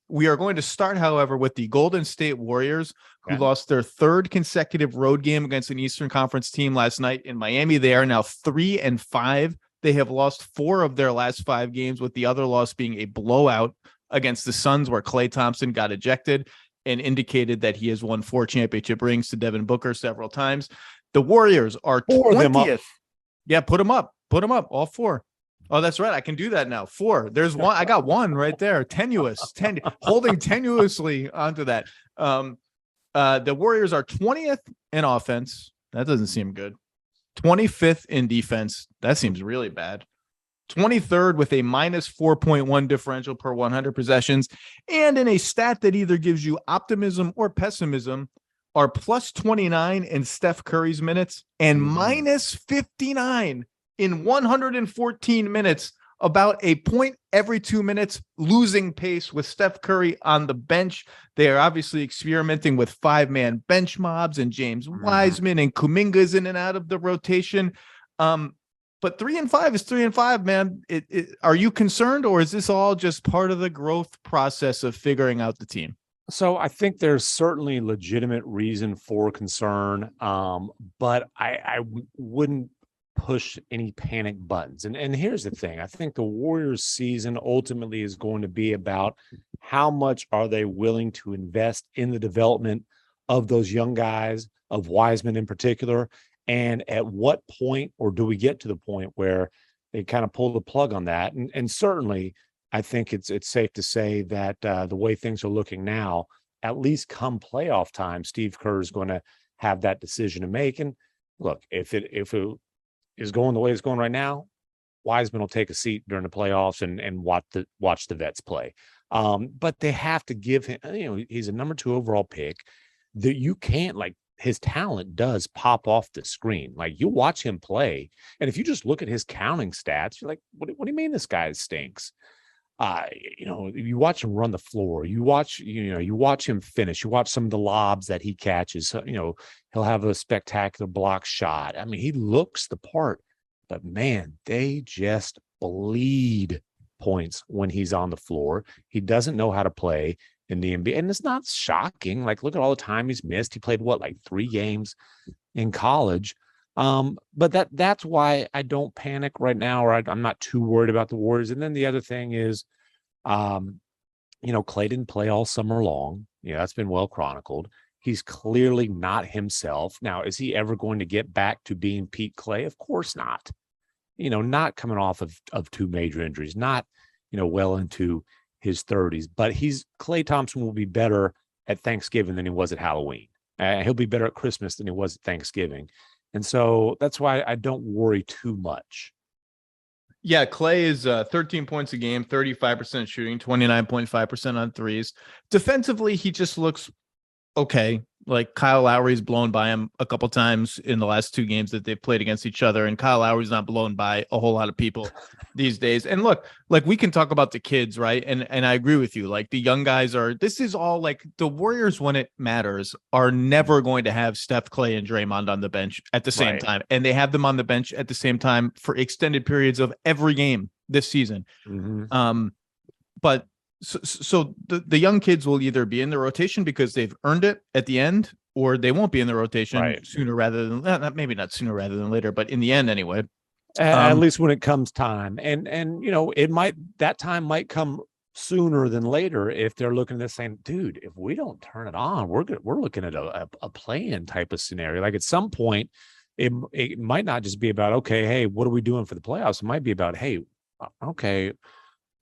We are going to start, however, with the Golden State Warriors, who lost their 3rd consecutive road game against an Eastern Conference team last night in Miami. They are now 3-5. They have lost 4 of their last 5 games, with the other loss being a blowout against the Suns, where Klay Thompson got ejected and indicated that he has won 4 championship rings to Devin Booker several times. The Warriors are 20th. Yeah, put them up, all 4. Oh, that's right. I can do that now. 4. There's one. I got one right there. Tenuous, holding tenuously onto that. The Warriors are 20th in offense. That doesn't seem good. 25th in defense. That seems really bad. 23rd with a minus 4.1 differential per 100 possessions. And in a stat that either gives you optimism or pessimism, are plus 29 in Steph Curry's minutes and minus 59 in 114 minutes, about a point every 2 minutes losing pace with Steph Curry on the bench. They are obviously experimenting with 5-man bench mobs and James Wiseman and Kuminga's in and out of the rotation. But 3-5 is 3-5, man. Are you concerned, or is this all just part of the growth process of figuring out the team? So I think there's certainly legitimate reason for concern, but I wouldn't push any panic buttons. And here's the thing. I think the Warriors season ultimately is going to be about how much are they willing to invest in the development of those young guys, of Wiseman in particular, and at what point, or do we get to the point where they kind of pull the plug on that? And certainly I think it's safe to say that the way things are looking now, at least come playoff time, Steve Kerr is going to have that decision to make. And look, if it is going the way it's going right now, Wiseman will take a seat during the playoffs and watch the vets play. But they have to give him, he's a number 2 overall pick. That you can't, like, his talent does pop off the screen. Like, you watch him play, and if you just look at his counting stats, you're like, what do you mean this guy stinks? You watch him run the floor, you watch him finish, you watch some of the lobs that he catches, he'll have a spectacular block shot. I mean, he looks the part, but man, they just bleed points when he's on the floor. He doesn't know how to play in the NBA, and it's not shocking. Like, look at all the time he's missed. He played 3 games in college. But that's why I don't panic right now, or I'm not too worried about the Warriors. And then the other thing is, Klay didn't play all summer long. Yeah, that's been well chronicled. He's clearly not himself. Now, is he ever going to get back to being Pete Klay? Of course not. Not coming off of 2 major injuries, not, well into his 30s. But Klay Thompson will be better at Thanksgiving than he was at Halloween. He'll be better at Christmas than he was at Thanksgiving. And so that's why I don't worry too much. Yeah, Klay is 13 points a game, 35% shooting, 29.5% on threes. Defensively, he just looks okay. Like, Kyle Lowry's blown by him a couple times in the last 2 games that they've played against each other, and Kyle Lowry's not blown by a whole lot of people these days. And look, like, we can talk about the kids, right? And I agree with you. Like, the young guys this is all, like, the Warriors, when it matters, are never going to have Steph, Klay, and Draymond on the bench at the same time. And they have them on the bench at the same time for extended periods of every game this season. But so the young kids will either be in the rotation because they've earned it at the end, or they won't be in the rotation sooner rather than maybe not sooner rather than later, but in the end anyway. At least when it comes time, and that time might come sooner than later if they're looking at this saying, dude, if we don't turn it on, we're looking at a play-in type of scenario. Like, at some point, it might not just be about, okay, hey, what are we doing for the playoffs? It might be about, hey, okay,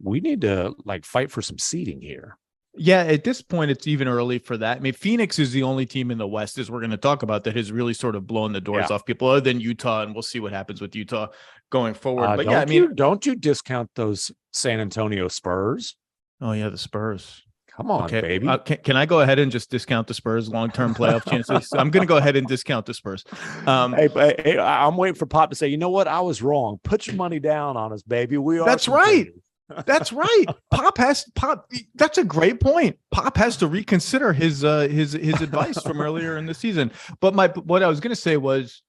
we need to fight for some seeding here. Yeah, at this point, it's even early for that. I mean, Phoenix is the only team in the West, as we're going to talk about, that has really sort of blown the doors off people, other than Utah, and we'll see what happens with Utah going forward. But don't you discount those San Antonio Spurs? Oh yeah, the Spurs. Come on, baby. Can I go ahead and just discount the Spurs' long-term playoff chances? I'm going to go ahead and discount the Spurs. Hey, I'm waiting for Pop to say, you know what? I was wrong. Put your money down on us, baby. That's right. That's right. Pop. That's a great point. Pop has to reconsider his advice from earlier in the season. But what I was going to say was,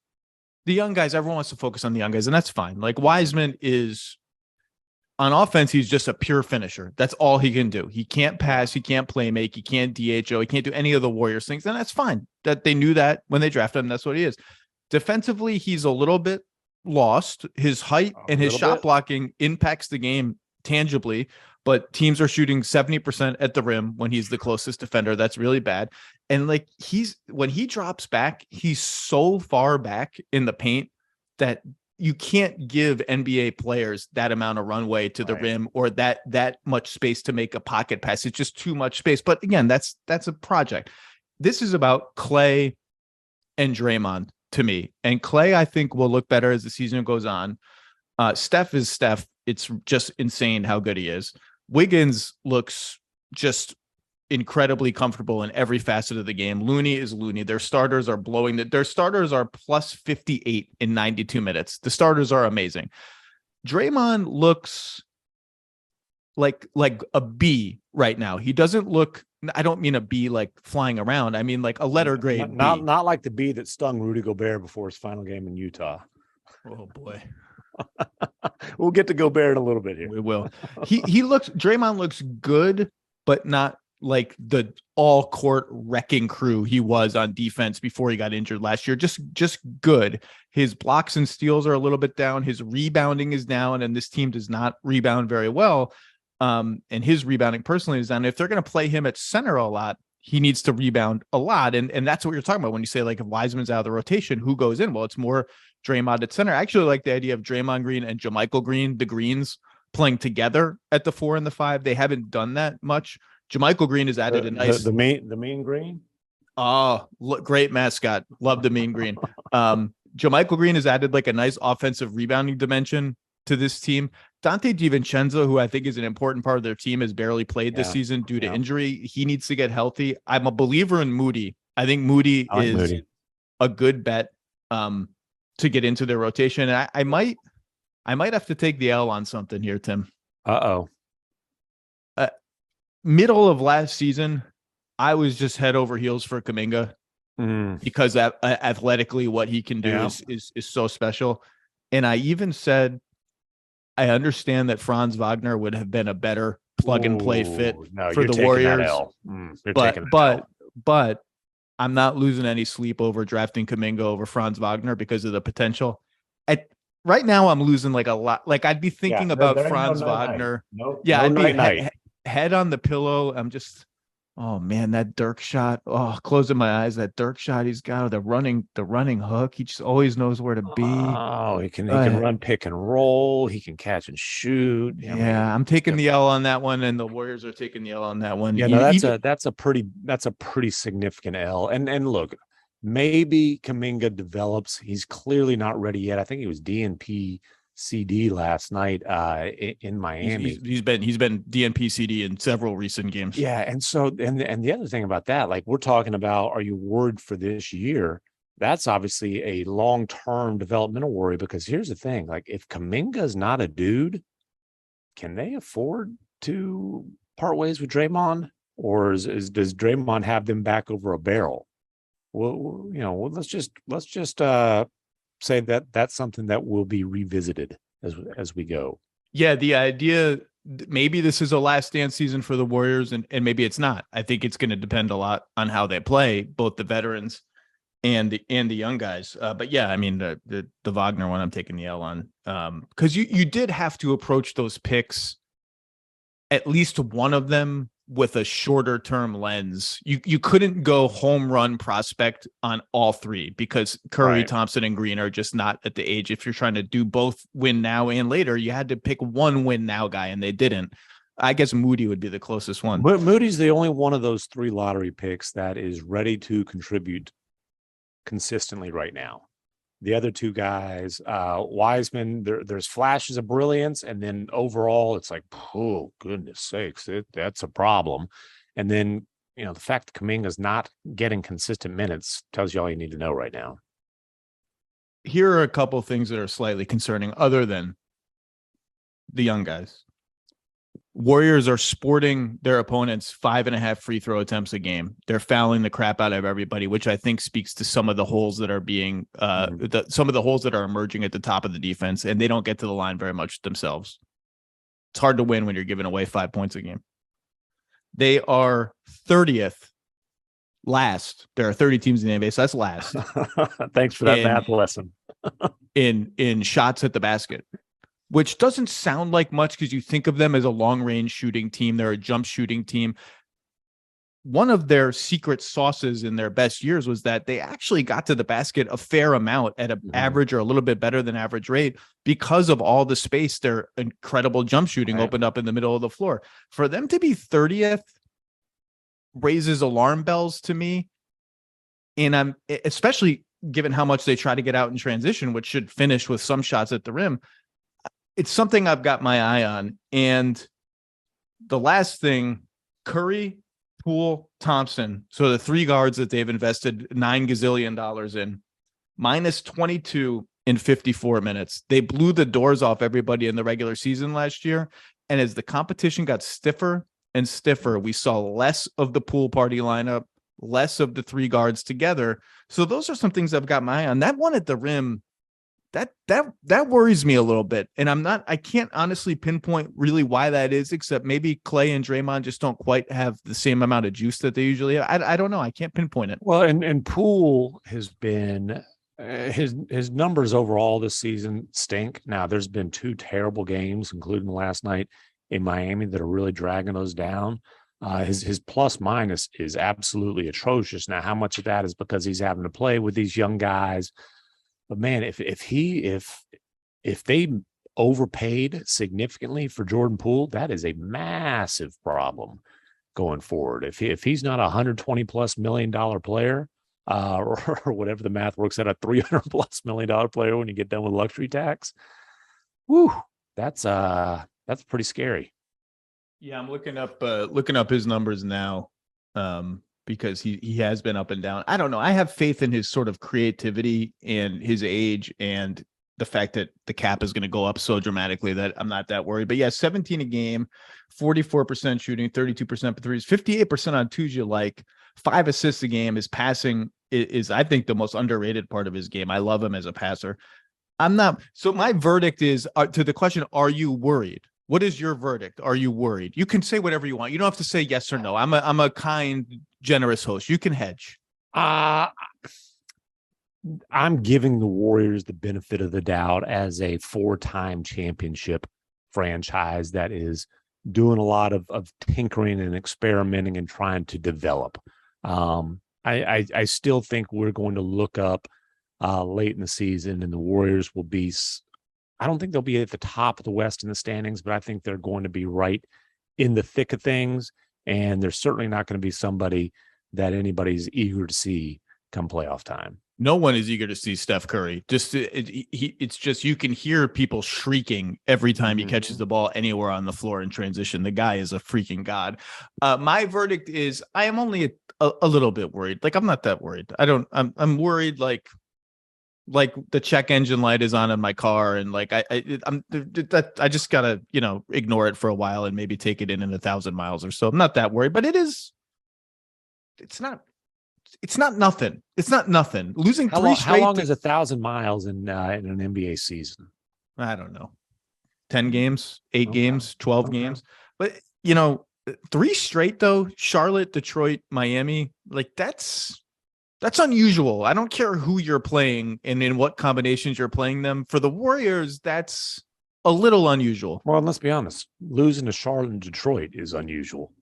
the young guys, everyone wants to focus on the young guys, and that's fine. Like, Wiseman is, on offense, he's just a pure finisher. That's all he can do. He can't pass. He can't play make. He can't DHO. He can't do any of the Warriors things. And that's fine. That they knew that when they drafted him. That's what he is. Defensively, he's a little bit lost. His height and his shot blocking impacts the game tangibly, but teams are shooting 70% at the rim when he's the closest defender. That's really bad. And like when he drops back, he's so far back in the paint that you can't give NBA players that amount of runway to the rim or that much space to make a pocket pass. It's just too much space. But again, that's a project. This is about Clay and Draymond to me. And Clay, I think, will look better as the season goes on. Steph is Steph. It's just insane how good he is. Wiggins looks just incredibly comfortable in every facet of the game. Looney is Looney. Their starters are their starters are plus 58 in 92 minutes. The starters are amazing. Draymond looks like a B right now. He doesn't look, I don't mean a B like flying around. I mean like a letter grade. Not like the bee that stung Rudy Gobert before his final game in Utah. Oh boy. We'll get to Gobert in a little bit here. We will. Draymond looks good, but not like the all court wrecking crew he was on defense before he got injured last year. Just good. His blocks and steals are a little bit down. His rebounding is down, and this team does not rebound very well. And his rebounding personally is down. If they're going to play him at center a lot, he needs to rebound a lot. And that's what you're talking about when you say, like, if Wiseman's out of the rotation, who goes in? Well, it's more Draymond at center. I actually like the idea of Draymond Green and JaMychal Green, the Greens, playing together at the 4 and the 5. They haven't done that much. JaMychal Green has added a nice the mean green. Oh, great mascot. Love the mean green. JaMychal Green has added like a nice offensive rebounding dimension to this team. Dante DiVincenzo, who I think is an important part of their team, has barely played this season due to injury. He needs to get healthy. I'm a believer in Moody. I think Moody is a good bet to get into their rotation. And I might have to take the L on something here, Tim. Middle of last season, I was just head over heels for Kuminga because athletically what he can do is so special. And I even said, I understand that Franz Wagner would have been a better plug and play fit for the Warriors. But I'm not losing any sleep over drafting Kuminga over Franz Wagner because of the potential. Right now, I'm losing like a lot. Like I'd be thinking about Franz Wagner. I'd be head on the pillow. I'm just, oh man, that Dirk shot. Oh, closing my eyes. That Dirk shot he's got, the running hook. He just always knows where to be. Oh, he can run pick and roll. He can catch and shoot. I'm taking the L on that one, and the Warriors are taking the L on that one. Yeah, that's a pretty significant L. And look, maybe Kuminga develops. He's clearly not ready yet. I think he was DNP CD last night in Miami. He's been DNP CD in several recent games. Yeah, and so and the other thing about that, like we're talking about, are you worried for this year? That's obviously a long-term developmental worry, because here's the thing: like if Kuminga's not a dude, can they afford to part ways with Draymond, or does Draymond have them back over a barrel? Well, let's just say that that's something that will be revisited as we go. Yeah, the idea, maybe this is a last dance season for the Warriors, and maybe it's not. I think it's going to depend a lot on how they play, both the veterans and the young guys. But yeah, I mean the Wagner one, I'm taking the L on, because you did have to approach those picks, at least one of them, with a shorter term lens. You couldn't go home run prospect on all three, because Curry, Thompson, and Green are just not at the age. If you're trying to do both win now and later, you had to pick one win now guy, and they didn't. I guess Moody would be the closest one. But Moody's the only one of those 3 lottery picks that is ready to contribute consistently right now. The other 2 guys, Wiseman, there's flashes of brilliance, and then overall it's like, oh goodness sakes, that's a problem. And then the fact that Kuminga's not getting consistent minutes tells you all you need to know right now. Here are a couple of things that are slightly concerning, other than the young guys. Warriors are sporting their opponents 5.5 free throw attempts a game. They're fouling the crap out of everybody, which I think speaks to some of the holes that are being some of the holes that are emerging at the top of the defense, and they don't get to the line very much themselves. It's hard to win when you're giving away 5 points a game. They are 30th last. There are 30 teams in the NBA, so that's last. Thanks for that math lesson. in shots at the basket, which doesn't sound like much because you think of them as a long range shooting team. They're a jump shooting team. One of their secret sauces in their best years was that they actually got to the basket a fair amount at an average or a little bit better than average rate because of all the space their incredible jump shooting opened up in the middle of the floor. For them to be 30th raises alarm bells to me. And I'm especially given how much they try to get out in transition, which should finish with some shots at the rim. It's something I've got my eye on. And the last thing, Curry, Poole, Thompson. So the three guards that they've invested $9 gazillion in, minus 22 in 54 minutes. They blew the doors off everybody in the regular season last year. And as the competition got stiffer and stiffer, we saw less of the pool party lineup, less of the three guards together. So those are some things I've got my eye on. That one at the rim, that worries me a little bit. And I can't honestly pinpoint really why that is, except maybe Clay and Draymond just don't quite have the same amount of juice that they usually have. I don't know. I can't pinpoint it. Well, and Poole has been his numbers overall this season stink. Now there's been two terrible games, including last night in Miami, that are really dragging those down. His plus minus is absolutely atrocious. Now, how much of that is because he's having to play with these young guys? But man, if they overpaid significantly for Jordan Poole, that is a massive problem going forward. If he's not $120+ million player, or whatever the math works out, a $300+ million player when you get done with luxury tax, whoo, that's pretty scary. Yeah, I'm looking up his numbers now. Because he has been up and down. I don't know. I have faith in his sort of creativity and his age and the fact that the cap is going to go up so dramatically that I'm not that worried. But yeah, 17 a game, 44% shooting, 32% for threes, 58% on twos you like, 5 assists a game. His passing is I think the most underrated part of his game. I love him as a passer. I'm not. So my verdict is to the question, are you worried? What is your verdict? Are you worried? You can say whatever you want. You don't have to say yes or no. I'm a kind, generous host. You can hedge. I'm giving the Warriors the benefit of the doubt as a 4-time championship franchise that is doing a lot of tinkering and experimenting and trying to develop. I still think we're going to look up late in the season and the Warriors will be – I don't think they'll be at the top of the West in the standings, but I think they're going to be right in the thick of things. And they're certainly not going to be somebody that anybody's eager to see come playoff time. No one is eager to see Steph Curry. It's just you can hear people shrieking every time he catches the ball anywhere on the floor in transition. The guy is a freaking god. My verdict is I am only a little bit worried. Like I'm not that worried. I'm worried like the check engine light is on in my car. And like, I just gotta, ignore it for a while and maybe take it in 1,000 miles or so. I'm not that worried, but it's not nothing. It's not nothing. Losing how long is 1,000 miles in an NBA season? I don't know. 10 games, 8 games, 12 games. But 3 straight though, Charlotte, Detroit, Miami, like that's unusual. I don't care who you're playing and in what combinations you're playing them. For the Warriors, that's a little unusual. Well, let's be honest. Losing to Charlotte and Detroit is unusual.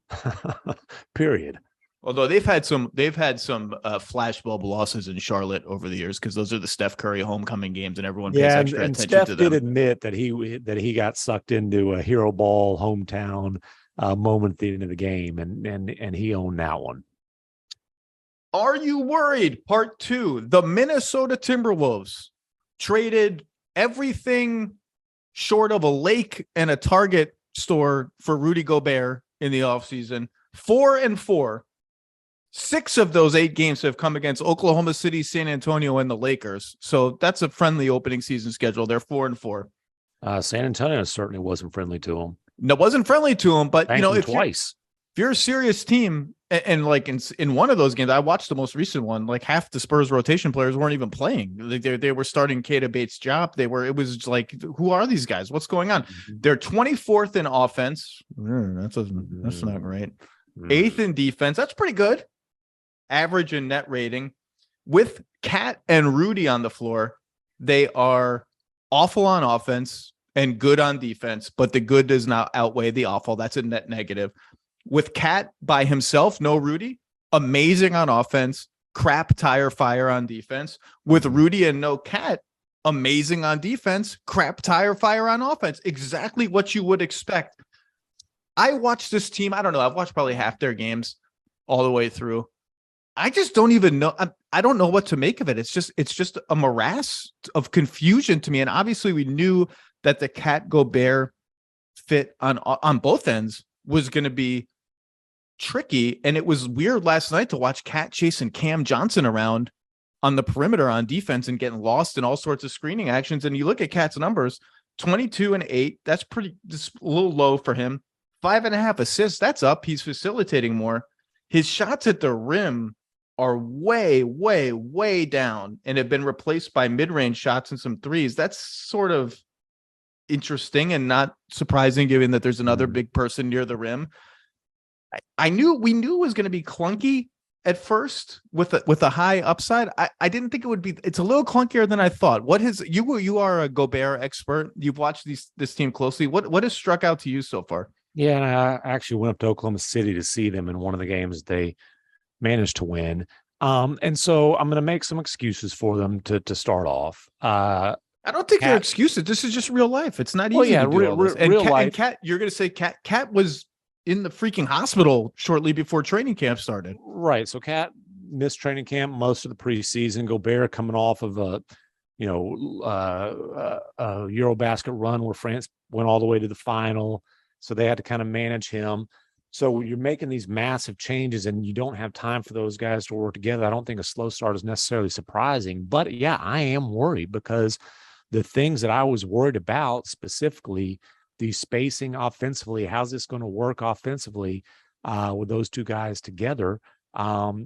Period. Although they've had some flashbulb losses in Charlotte over the years because those are the Steph Curry homecoming games and everyone pays extra attention Steph to them. Did admit that he got sucked into a hero ball hometown moment at the end of the game, and he owned that one. Are you worried? Part 2, the Minnesota Timberwolves traded everything short of a lake and a Target store for Rudy Gobert in the offseason. 4-4. 6 of those 8 games have come against Oklahoma City, San Antonio, and the Lakers. So that's a friendly opening season schedule. They're 4-4. San Antonio certainly wasn't friendly to them. No, wasn't friendly to them, but if you're a serious team, and like in one of those games, I watched the most recent one, like half the Spurs rotation players weren't even playing. They were starting Keita Bates-Diop. It was like, who are these guys? What's going on? They're 24th in offense. That's not great. 8th in defense. That's pretty good. Average and net rating. With Cat and Rudy on the floor, They are awful on offense and good on defense, but the good does not outweigh the awful. That's a net negative. With Cat by himself, no Rudy, amazing on offense, crap tire fire on defense. With Rudy and no Cat, amazing on defense, crap tire fire on offense. Exactly what you would expect. I watched this team. I don't know. I've watched probably half their games all the way through. I just don't even know. I don't know what to make of it. It's just a morass of confusion to me. And obviously we knew that the Cat Gobert fit on both ends was going to be tricky. And it was weird last night to watch Cat chasing Cam Johnson around on the perimeter on defense and getting lost in all sorts of screening actions. And you look at Cat's numbers, 22 and 8. That's just a little low for him. 5.5 assists. That's up. He's facilitating more. His shots at the rim are way, way, way down and have been replaced by mid-range shots and some threes. That's sort of interesting and not surprising given that there's another big person near the rim. We knew it was going to be clunky at first with a high upside. I didn't think it would be. It's a little clunkier than I thought. You are a Gobert expert. You've watched this team closely. What has struck out to you so far? Yeah, and I actually went up to Oklahoma City to see them in one of the games they managed to win. And so I'm going to make some excuses for them to start off. I don't think they're excuses. This is just real life. It's not easy to do all this. And real life. And Cat, you're going to say Cat was in the freaking hospital shortly before training camp started. Right. So Cat missed training camp most of the preseason. Gobert coming off of a Eurobasket run where France went all the way to the final. So they had to kind of manage him. So you're making these massive changes and you don't have time for those guys to work together. I don't think a slow start is necessarily surprising, but yeah, I am worried because the things that I was worried about, specifically the spacing offensively, how's this going to work offensively with those two guys together? We've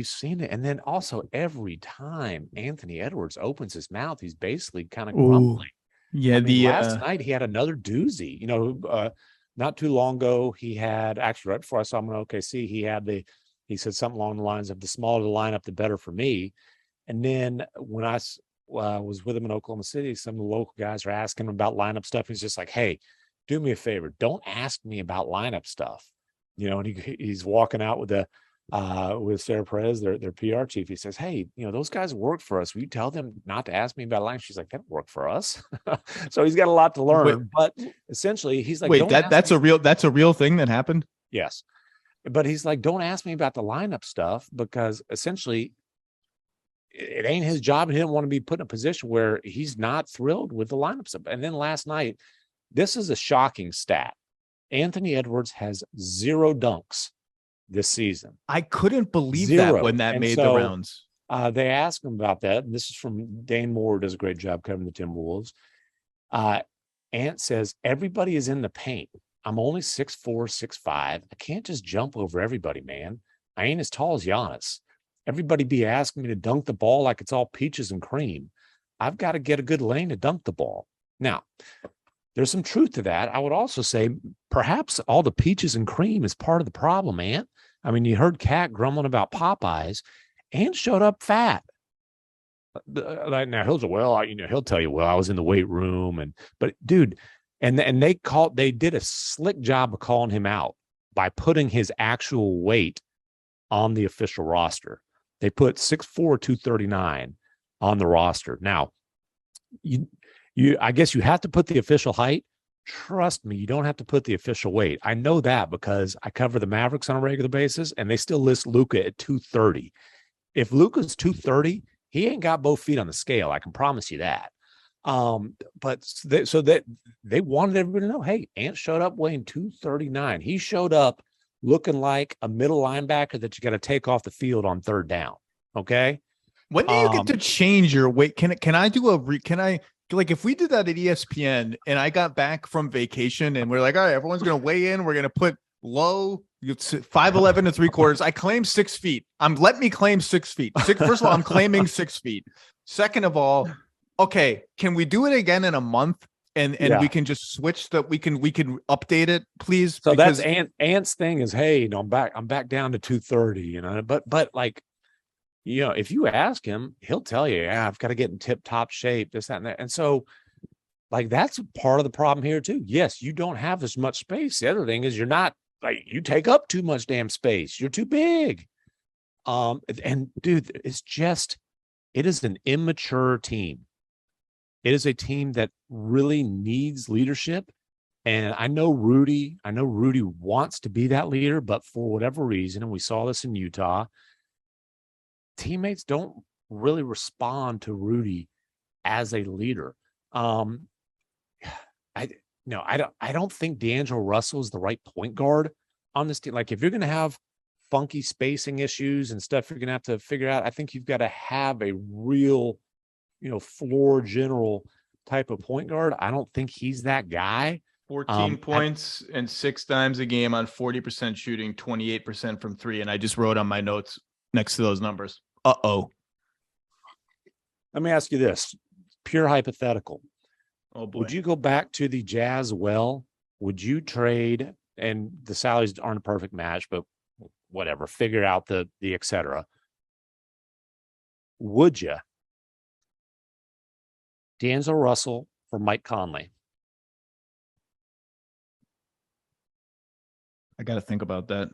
seen it. And then also every time Anthony Edwards opens his mouth, he's basically kind of grumbling. Yeah, last night he had another doozy. Not too long ago he had actually right before I saw him in OKC, he said something along the lines of the smaller the lineup, the better for me. And then when I was with him in Oklahoma City, some of the local guys are asking him about lineup stuff. He's just like, "Hey, do me a favor, don't ask me about lineup stuff." And he's walking out with with Sarah Perez, their PR chief. He says, "Hey, those guys work for us. Will you tell them not to ask me about lineup?" She's like, "That work for us." So he's got a lot to learn. But essentially, he's like, "Wait, that's a real thing that happened?" Yes, but he's like, "Don't ask me about the lineup stuff because essentially, it ain't his job. And he didn't want to be put in a position where he's not thrilled with the lineup stuff." And then last night, this is a shocking stat. Anthony Edwards has 0 dunks this season. I couldn't believe 0. that when that and made so, the rounds. They asked him about that. And this is from Dane Moore, who does a great job covering the Timberwolves. Ant says, "Everybody is in the paint. I'm only 6'4", 6'5". I can't just jump over everybody, man. I ain't as tall as Giannis. Everybody be asking me to dunk the ball like it's all peaches and cream. I've got to get a good lane to dunk the ball." Now, there's some truth to that. I would also say perhaps all the peaches and cream is part of the problem, Ant. I mean, you heard Cat grumbling about Popeyes. Ant showed up fat. Now he'll say, "Well, he'll tell you, well, I was in the weight room." But dude, and they did a slick job of calling him out by putting his actual weight on the official roster. They put 6'4", 239 on the roster. Now, I guess you have to put the official height. Trust me, you don't have to put the official weight. I know that because I cover the Mavericks on a regular basis, and they still list Luka at 230. If Luka's 230, he ain't got both feet on the scale. I can promise you that. But they wanted everybody to know, hey, Ant showed up weighing 239. He showed up looking like a middle linebacker that you got to take off the field on third down. Okay. When do you get to change your weight? Can I do like if we did that at ESPN and I got back from vacation and we're like, all right, everyone's going to weigh in. We're going to put Lowe 5'11" and 3/4. I claim 6 feet. Let me claim 6 feet. First of all, I'm claiming 6 feet. Second of all, okay, can we do it again in a month? And we can just switch we can update it, please. So because that's Ant's thing is, hey, I'm back down to 230, but like, if you ask him, he'll tell you, yeah, I've got to get in tip top shape, this, that, and that. And so, like, that's part of the problem here too. Yes, you don't have as much space. The other thing is you're not like, you take up too much damn space. You're too big. And dude, it is an immature team. It is a team that really needs leadership. And I know Rudy wants to be that leader, but for whatever reason, and we saw this in Utah, teammates don't really respond to Rudy as a leader. I don't think D'Angelo Russell is the right point guard on this team. Like, if you're going to have funky spacing issues and stuff, you're going to have to figure out. I think you've got to have a real, floor general type of point guard. I don't think he's that guy. 14 points and 6 times a game on 40% shooting, 28% from 3. And I just wrote on my notes next to those numbers. Uh-oh. Let me ask you this, pure hypothetical. Oh boy. Would you go back to the Jazz? Would you trade, and the salaries aren't a perfect match, but whatever, figure out the et cetera. Would you? D'Angelo Russell for Mike Conley. I got to think about that.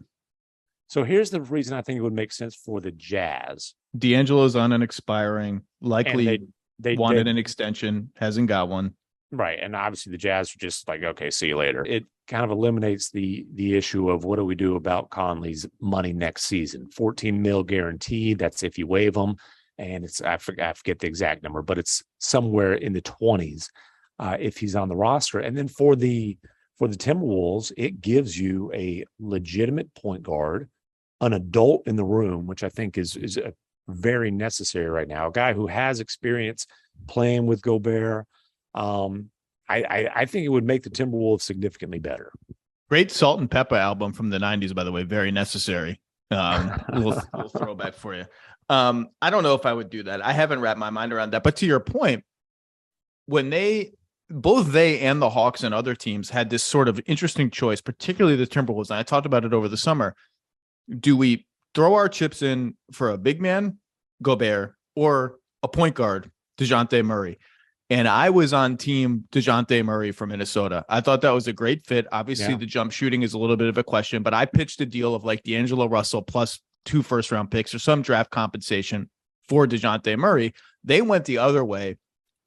So here's the reason I think it would make sense for the Jazz. D'Angelo's on an expiring, likely they wanted an extension, hasn't got one. Right. And obviously the Jazz are just like, okay, see you later. It kind of eliminates the issue of what do we do about Conley's money next season. 14 mil guaranteed. That's if you waive them. And it's, I forget the exact number, but it's somewhere in the 20s if he's on the roster. And then for the Timberwolves, it gives you a legitimate point guard, an adult in the room, which I think is very necessary right now. A guy who has experience playing with Gobert. I think it would make the Timberwolves significantly better. Great Salt and Pepper album from the 90s, by the way. Very necessary. Little throwback for you. I don't know if I would do that. I haven't wrapped my mind around that. But to your point, when both they and the Hawks and other teams had this sort of interesting choice, particularly the Timberwolves, and I talked about it over the summer. Do we throw our chips in for a big man, Gobert, or a point guard, DeJounte Murray? And I was on team DeJounte Murray from Minnesota. I thought that was a great fit. Obviously, the jump shooting is a little bit of a question, but I pitched a deal of like D'Angelo Russell plus 2 first-round picks or some draft compensation for DeJounte Murray. They went the other way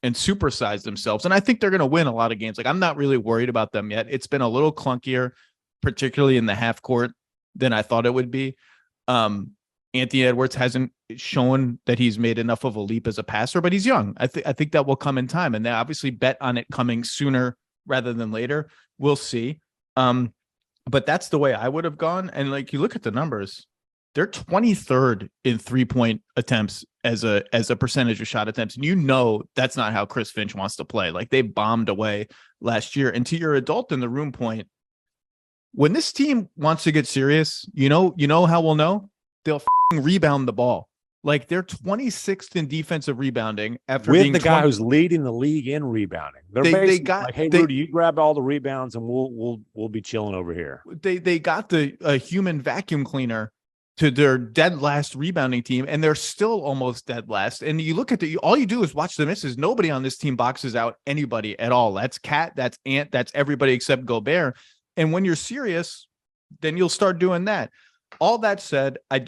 and supersized themselves. And I think they're going to win a lot of games. Like, I'm not really worried about them yet. It's been a little clunkier, particularly in the half court, than I thought it would be. Anthony Edwards hasn't shown that he's made enough of a leap as a passer, but he's young. I think that will come in time. And they obviously bet on it coming sooner rather than later. We'll see. But that's the way I would have gone. And like, you look at the numbers, they're 23rd in 3-point attempts as a percentage of shot attempts. And that's not how Chris Finch wants to play. Like, they bombed away last year. And to your adult in the room point, when this team wants to get serious, you know how we'll know? They'll rebound the ball. Like, they're 26th in defensive rebounding after with being the guy who's leading the league in rebounding. They got like, hey, Rudy, you grab all the rebounds and we'll be chilling over here. They got a human vacuum cleaner to their dead last rebounding team, and they're still almost dead last. And you look at all you do is watch the misses. Nobody on this team boxes out anybody at all. That's Cat, that's Ant, that's everybody except Gobert. And when you're serious, then you'll start doing that. All that said, I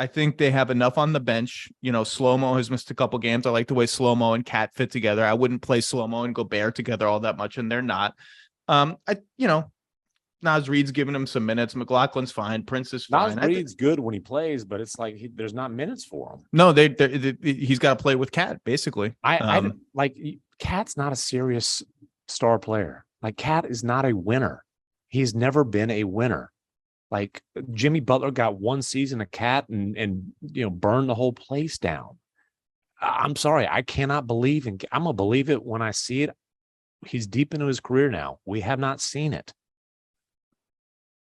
think they have enough on the bench. Slow-Mo has missed a couple games. I like the way Slow-Mo and Cat fit together. I wouldn't play Slow-Mo and Gobert together all that much, and they're not. Naz Reid's giving him some minutes. McLaughlin's fine. Prince is fine. Naz Reid's good when he plays, but it's like there's not minutes for him. No, he's got to play with Cat, basically. I like Cat's not a serious star player. Like, Cat is not a winner. He's never been a winner. Like, Jimmy Butler got one season of Cat and burned the whole place down. I'm sorry. I cannot believe I'm going to believe it when I see it. He's deep into his career now. We have not seen it.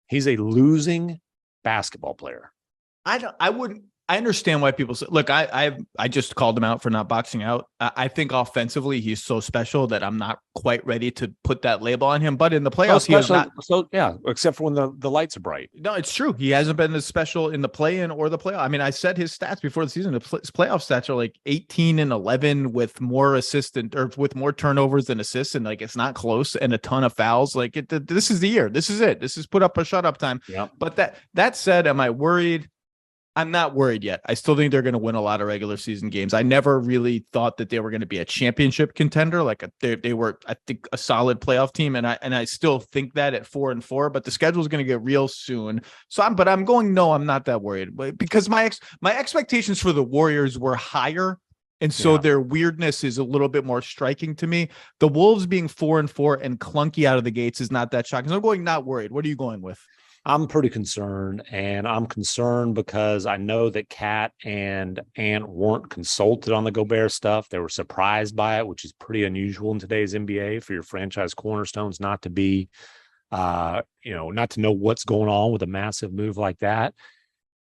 He's a losing basketball player. I wouldn't. I understand why people say, look, I just called him out for not boxing out. I think offensively he's so special that I'm not quite ready to put that label on him. But in the playoffs, he has not. So yeah, except for when the lights are bright. No, it's true. He hasn't been as special in the play-in or the playoff. I mean, I said his stats before the season. His playoff stats are like 18 and 11 with more with more turnovers than assists, and like it's not close, and a ton of fouls. Like this is the year. This is it. This is put up a shut up time. Yeah. But that said, am I worried? I'm not worried yet. I still think they're going to win a lot of regular season games. I never really thought that they were going to be a championship contender. Like they were, I think, a solid playoff team. And I still think that at 4-4, but the schedule is going to get real soon. So I'm not that worried because my expectations for the Warriors were higher. And so their weirdness is a little bit more striking to me. The Wolves being 4-4 and clunky out of the gates is not that shocking. So I'm going not worried. What are you going with? I'm pretty concerned, and I'm concerned because I know that Cat and Ant weren't consulted on the Gobert stuff. They were surprised by it, which is pretty unusual in today's NBA for your franchise cornerstones not to be, not to know what's going on with a massive move like that.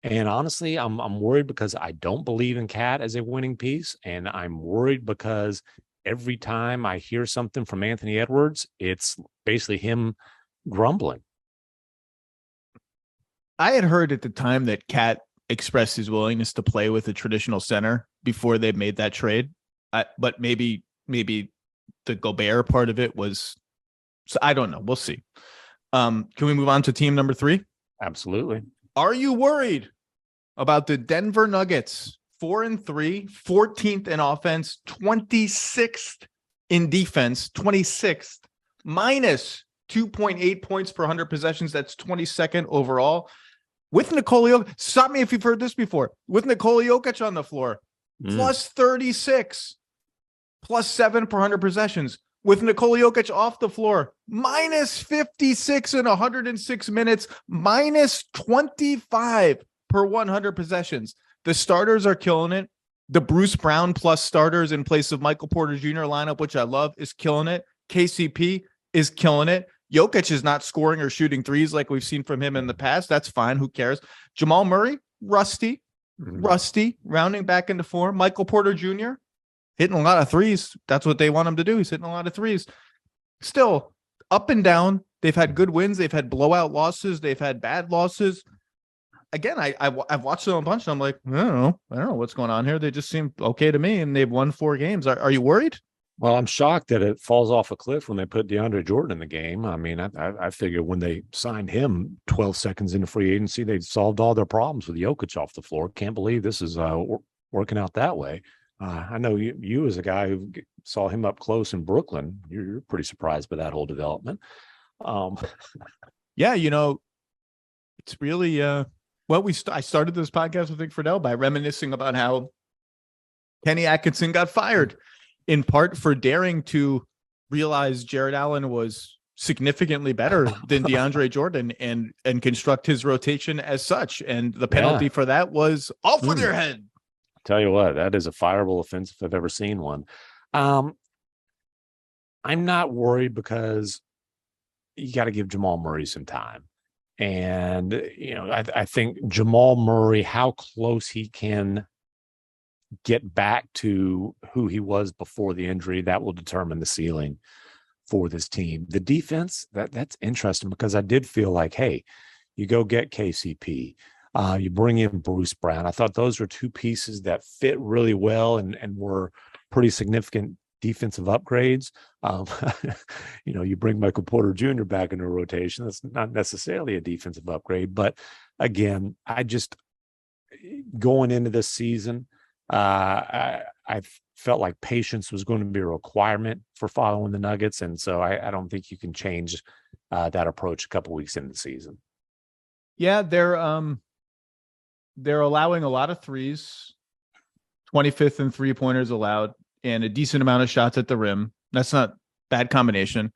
And honestly, I'm worried because I don't believe in Cat as a winning piece, and I'm worried because every time I hear something from Anthony Edwards, it's basically him grumbling. I had heard at the time that Cat expressed his willingness to play with a traditional center before they made that trade. But maybe the Gobert part of it was, so I don't know. We'll see. Can we move on to team number 3? Absolutely. Are you worried about the Denver Nuggets? 4-3, 14th in offense, 26th in defense, 26th, minus 2.8 points per 100 possessions. That's 22nd overall. With Nikola Jokic, stop me if you've heard this before. With Nikola Jokic on the floor, plus 36, plus 7 per 100 possessions. With Nikola Jokic off the floor, minus 56 in 106 minutes, minus 25 per 100 possessions. The starters are killing it. The Bruce Brown plus starters in place of Michael Porter Jr. lineup, which I love, is killing it. KCP is killing it. Jokic is not scoring or shooting threes like we've seen from him in the past. That's fine. Who cares? Jamal Murray, rusty, rounding back into form. Michael Porter Jr. hitting a lot of threes. That's what they want him to do. He's hitting a lot of threes. Still up and down. They've had good wins. They've had blowout losses. They've had bad losses. Again, I've watched them a bunch, and I'm like, I don't know what's going on here. They just seem okay to me, and they've won 4 games. Are you worried? Well, I'm shocked that it falls off a cliff when they put DeAndre Jordan in the game. I mean, I figured when they signed him 12 seconds into free agency, they solved all their problems with Jokic off the floor. Can't believe this is working out that way. I know you as a guy who saw him up close in Brooklyn, you're pretty surprised by that whole development. Yeah, it's really I started this podcast with Friedell by reminiscing about how Kenny Atkinson got fired, in part for daring to realize Jared Allen was significantly better than DeAndre Jordan and construct his rotation as such. And the penalty for that was off with your head. Tell you what, that is a fireable offense if I've ever seen one. I'm not worried because you got to give Jamal Murray some time. And, I think Jamal Murray, how close he can get back to who he was before the injury, that will determine the ceiling for this team. The defense, that's interesting because I did feel like, hey, you go get KCP, you bring in Bruce Brown. I thought those were 2 pieces that fit really well and were pretty significant defensive upgrades. You bring Michael Porter Jr. back into a rotation. That's not necessarily a defensive upgrade, but again, I just going into this season, I felt like patience was going to be a requirement for following the Nuggets. And so I don't think you can change that approach a couple weeks into the season. Yeah, they're allowing a lot of threes, 25th in 3-pointers allowed, and a decent amount of shots at the rim. That's not bad combination.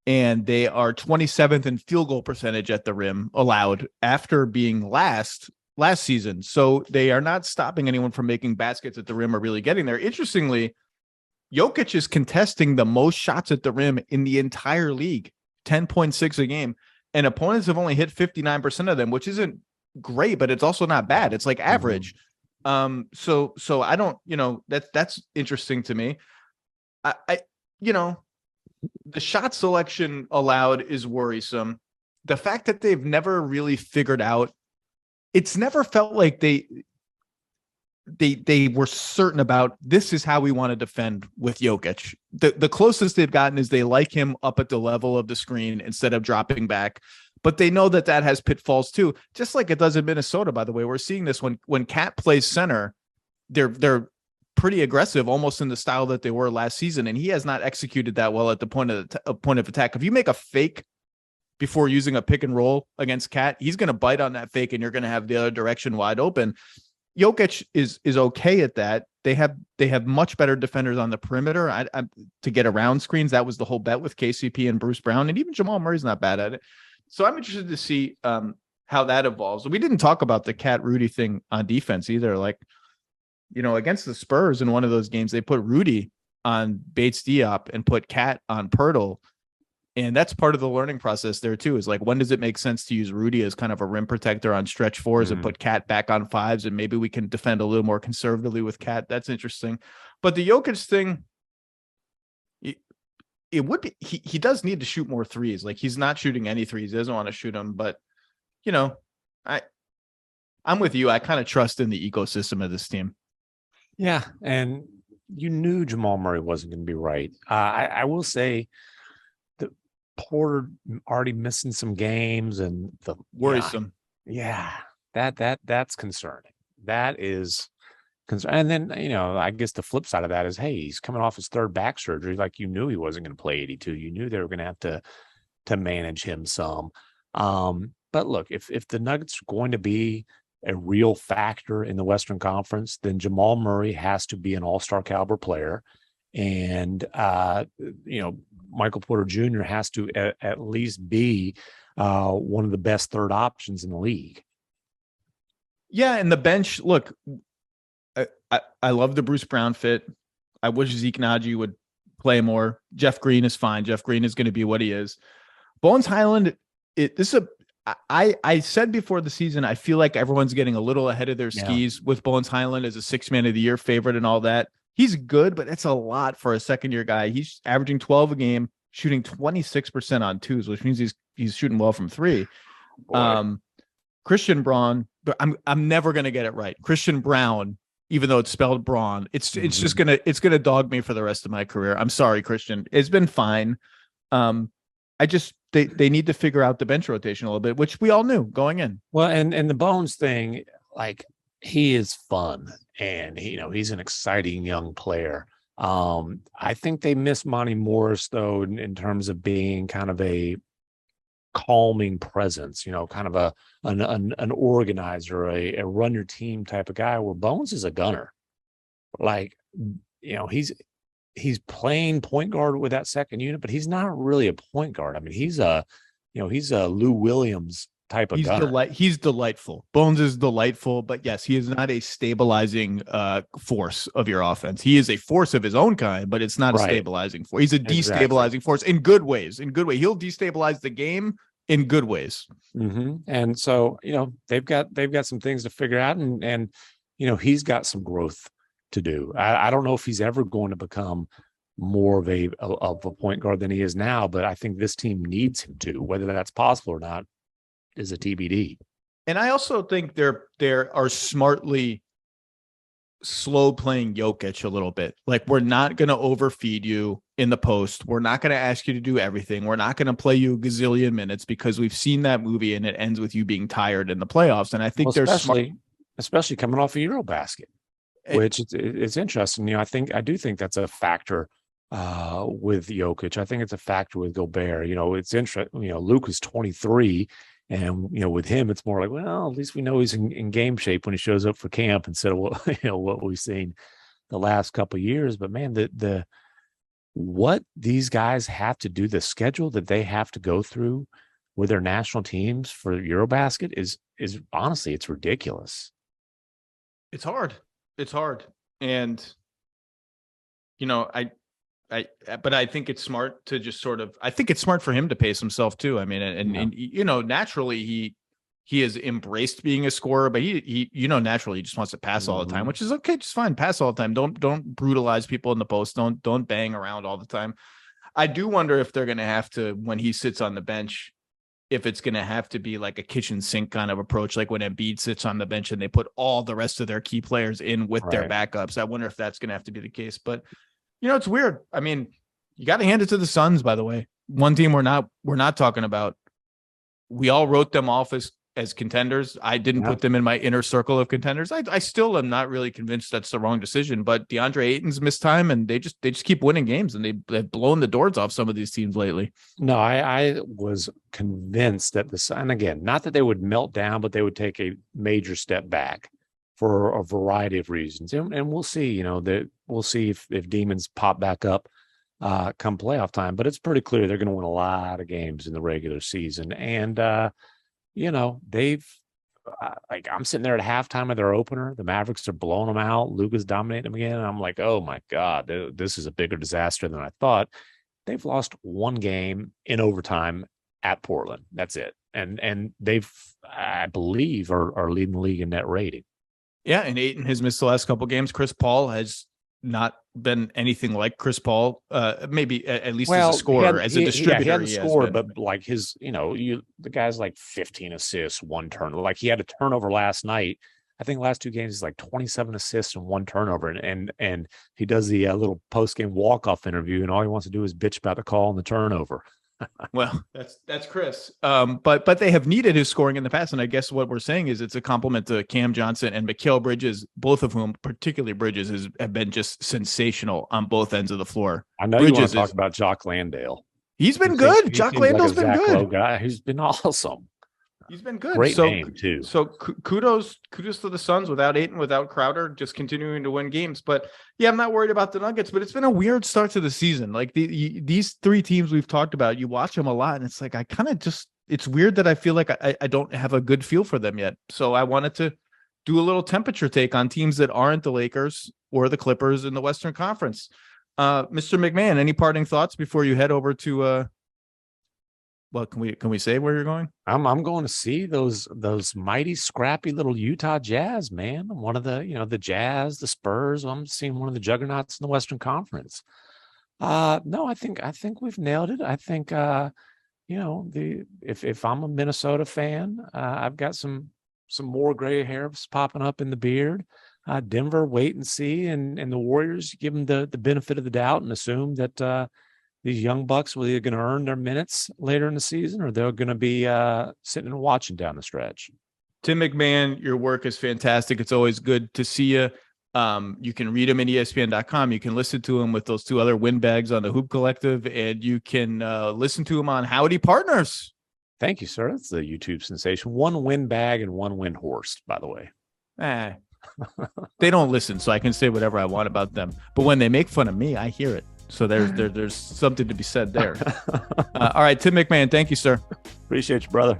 And they are 27th in field goal percentage at the rim allowed after being last season. So they are not stopping anyone from making baskets at the rim or really getting there. Interestingly, Jokic is contesting the most shots at the rim in the entire league, 10.6 a game. And opponents have only hit 59% of them, which isn't great, but it's also not bad. It's like average. So I don't, that's interesting to me. You know, the shot selection allowed is worrisome. The fact that they've never really figured out, it's never felt like they were certain about this is how we want to defend with Jokic. The closest they've gotten is they like him up at the level of the screen instead of dropping back. But they know that has pitfalls too, just like it does in Minnesota. By the way, we're seeing this when Cat plays center, they're pretty aggressive, almost in the style that they were last season, and he has not executed that well at the point of attack. If you make a fake before using a pick and roll against Cat, he's going to bite on that fake, and you're going to have the other direction wide open. Jokic is okay at that. They have much better defenders on the perimeter to get around screens. That was the whole bet with KCP and Bruce Brown, and even Jamal Murray's not bad at it. So I'm interested to see how that evolves. We didn't talk about the Cat Rudy thing on defense either. Like, against the Spurs in one of those games, they put Rudy on Bates Diop and put Cat on Pirtle. And that's part of the learning process there too, is like, when does it make sense to use Rudy as kind of a rim protector on stretch fours and put Cat back on fives? And maybe we can defend a little more conservatively with Cat. That's interesting. But the Jokic thing, it would be, he does need to shoot more threes. Like, he's not shooting any threes. He doesn't want to shoot them, but I'm with you. I kind of trust in the ecosystem of this team. Yeah. And you knew Jamal Murray wasn't going to be right. I will say that Porter already missing some games and the worrisome. Yeah. That's concerning. That is concerning. And then, I guess the flip side of that is, hey, he's coming off his third back surgery. Like, you knew he wasn't going to play 82. You knew they were going to have to manage him some. But look, if the Nuggets are going to be a real factor in the Western Conference, then Jamal Murray has to be an all-star caliber player. And, Michael Porter Jr. has to at least be one of the best third options in the league. Yeah. And the bench, look, I love the Bruce Brown fit. I wish Zeke Naji would play more. Jeff Green is fine. Jeff Green is going to be what he is. Bones Highland, I said before the season, I feel like everyone's getting a little ahead of their skis with Bones Highland as a 6-man of the year favorite and all that. He's good, but it's a lot for a second-year guy. He's averaging 12 a game, shooting 26% on twos, which means he's shooting well from three. Christian Braun, but I'm never gonna get it right. Christian Brown, even though it's spelled Braun, it's just gonna dog me for the rest of my career. I'm sorry, Christian. It's been fine. They need to figure out the bench rotation a little bit, which we all knew going in. Well, and the Bones thing, like, he is fun, and he's an exciting young player. I think they miss Monty Morris though, in terms of being kind of a calming presence, kind of an organizer, a run your team type of guy, where Bones is a gunner. Like, he's playing point guard with that second unit, but he's not really a point guard. I mean, he's a Lou Williams type of gunner. He's delightful. Bones is delightful, but yes, he is not a stabilizing force of your offense. He is a force of his own kind, but it's not a stabilizing force. He's a destabilizing force in good ways. He'll destabilize the game in good ways. And so, they've got some things to figure out, and he's got some growth to do. I don't know if he's ever going to become more of a point guard than he is now, but I think this team needs him to. Whether that's possible or not is a TBD. And I also think there are smartly slow playing Jokic a little bit. Like, we're not going to overfeed you in the post. We're not going to ask you to do everything. We're not going to play you a gazillion minutes, because we've seen that movie and it ends with you being tired in the playoffs. And I think especially coming off a Eurobasket. Which it's interesting. I do think that's a factor with Jokic. I think it's a factor with Gobert. It's interesting. Luke is 23, and with him, it's more like, well, at least we know he's in game shape when he shows up for camp, instead of what we've seen the last couple of years. But man, the what these guys have to do, the schedule that they have to go through with their national teams for Eurobasket is honestly, it's ridiculous. It's hard. It's hard. And, but I think it's smart to just I think it's smart for him to pace himself too. I mean, and naturally He has embraced being a scorer, but he naturally he just wants to pass all the time, which is okay, just fine. Pass all the time. Don't brutalize people in the post. Don't bang around all the time. I do wonder if they're going to have to, when he sits on the bench, if it's going to have to be like a kitchen sink kind of approach, like when Embiid sits on the bench and they put all the rest of their key players in with their backups. I wonder if that's going to have to be the case. But, it's weird. I mean, you got to hand it to the Suns, by the way. One team we're not talking about. We all wrote them off as contenders. I didn't put them in my inner circle of contenders. I still am not really convinced that's the wrong decision, but DeAndre Ayton's missed time and they just keep winning games, and they've blown the doors off some of these teams lately. No, I was convinced that and again, not that they would melt down, but they would take a major step back for a variety of reasons. And we'll see, we'll see if demons pop back up come playoff time, but it's pretty clear they're going to win a lot of games in the regular season. And, they've I'm sitting there at halftime of their opener. The Mavericks are blowing them out. Luka's dominating them again. And I'm like, oh my God, this is a bigger disaster than I thought. They've lost one game in overtime at Portland. That's it. And they've, I believe, are leading the league in net rating. Yeah. And Ayton has missed the last couple games. Chris Paul has not been anything like Chris Paul, maybe at least as a scorer, as a distributor. He hadn't scored, but like his, the guy's like 15 assists, one turnover. Like he had a turnover last night. I think the last two games is like 27 assists and one turnover. And he does the little post-game walk-off interview, and all he wants to do is bitch about the call and the turnover. Well, that's Chris. But they have needed his scoring in the past. And I guess what we're saying is it's a compliment to Cam Johnson and Mikal Bridges, both of whom, particularly Bridges, have been just sensational on both ends of the floor. I know Bridges you want to talk about Jock Landale. He's been good. Jock Landale's been good. Lowe guy who's been awesome. He's been good. Great name too. So kudos to the Suns without Ayton, without Crowder, just continuing to win games. But yeah, I'm not worried about the Nuggets, but it's been a weird start to the season. Like these three teams we've talked about, you watch them a lot and it's like, I kind of it's weird that I feel like I don't have a good feel for them yet. So I wanted to do a little temperature take on teams that aren't the Lakers or the Clippers in the Western Conference. Mr. MacMahon, any parting thoughts before you head over to, well, can we say where you're going? I'm going to see those mighty scrappy little Utah Jazz, man. One of the the Jazz, the Spurs. I'm seeing one of the juggernauts in the Western Conference. No, I think we've nailed it. I think if I'm a Minnesota fan, I've got some more gray hairs popping up in the beard. Denver, wait and see, and the Warriors, give them the benefit of the doubt and assume that these young bucks were either going to earn their minutes later in the season or they're going to be sitting and watching down the stretch. Tim MacMahon, your work is fantastic. It's always good to see you. You can read him at ESPN.com. You can listen to him with those two other windbags on the Hoop Collective, and you can listen to him on Howdy Partners. Thank you, sir. That's the YouTube sensation. One windbag and one wind horse, by the way. They don't listen, so I can say whatever I want about them. But when they make fun of me, I hear it. So there's something to be said there. All right, Tim MacMahon, thank you, sir. Appreciate you, brother.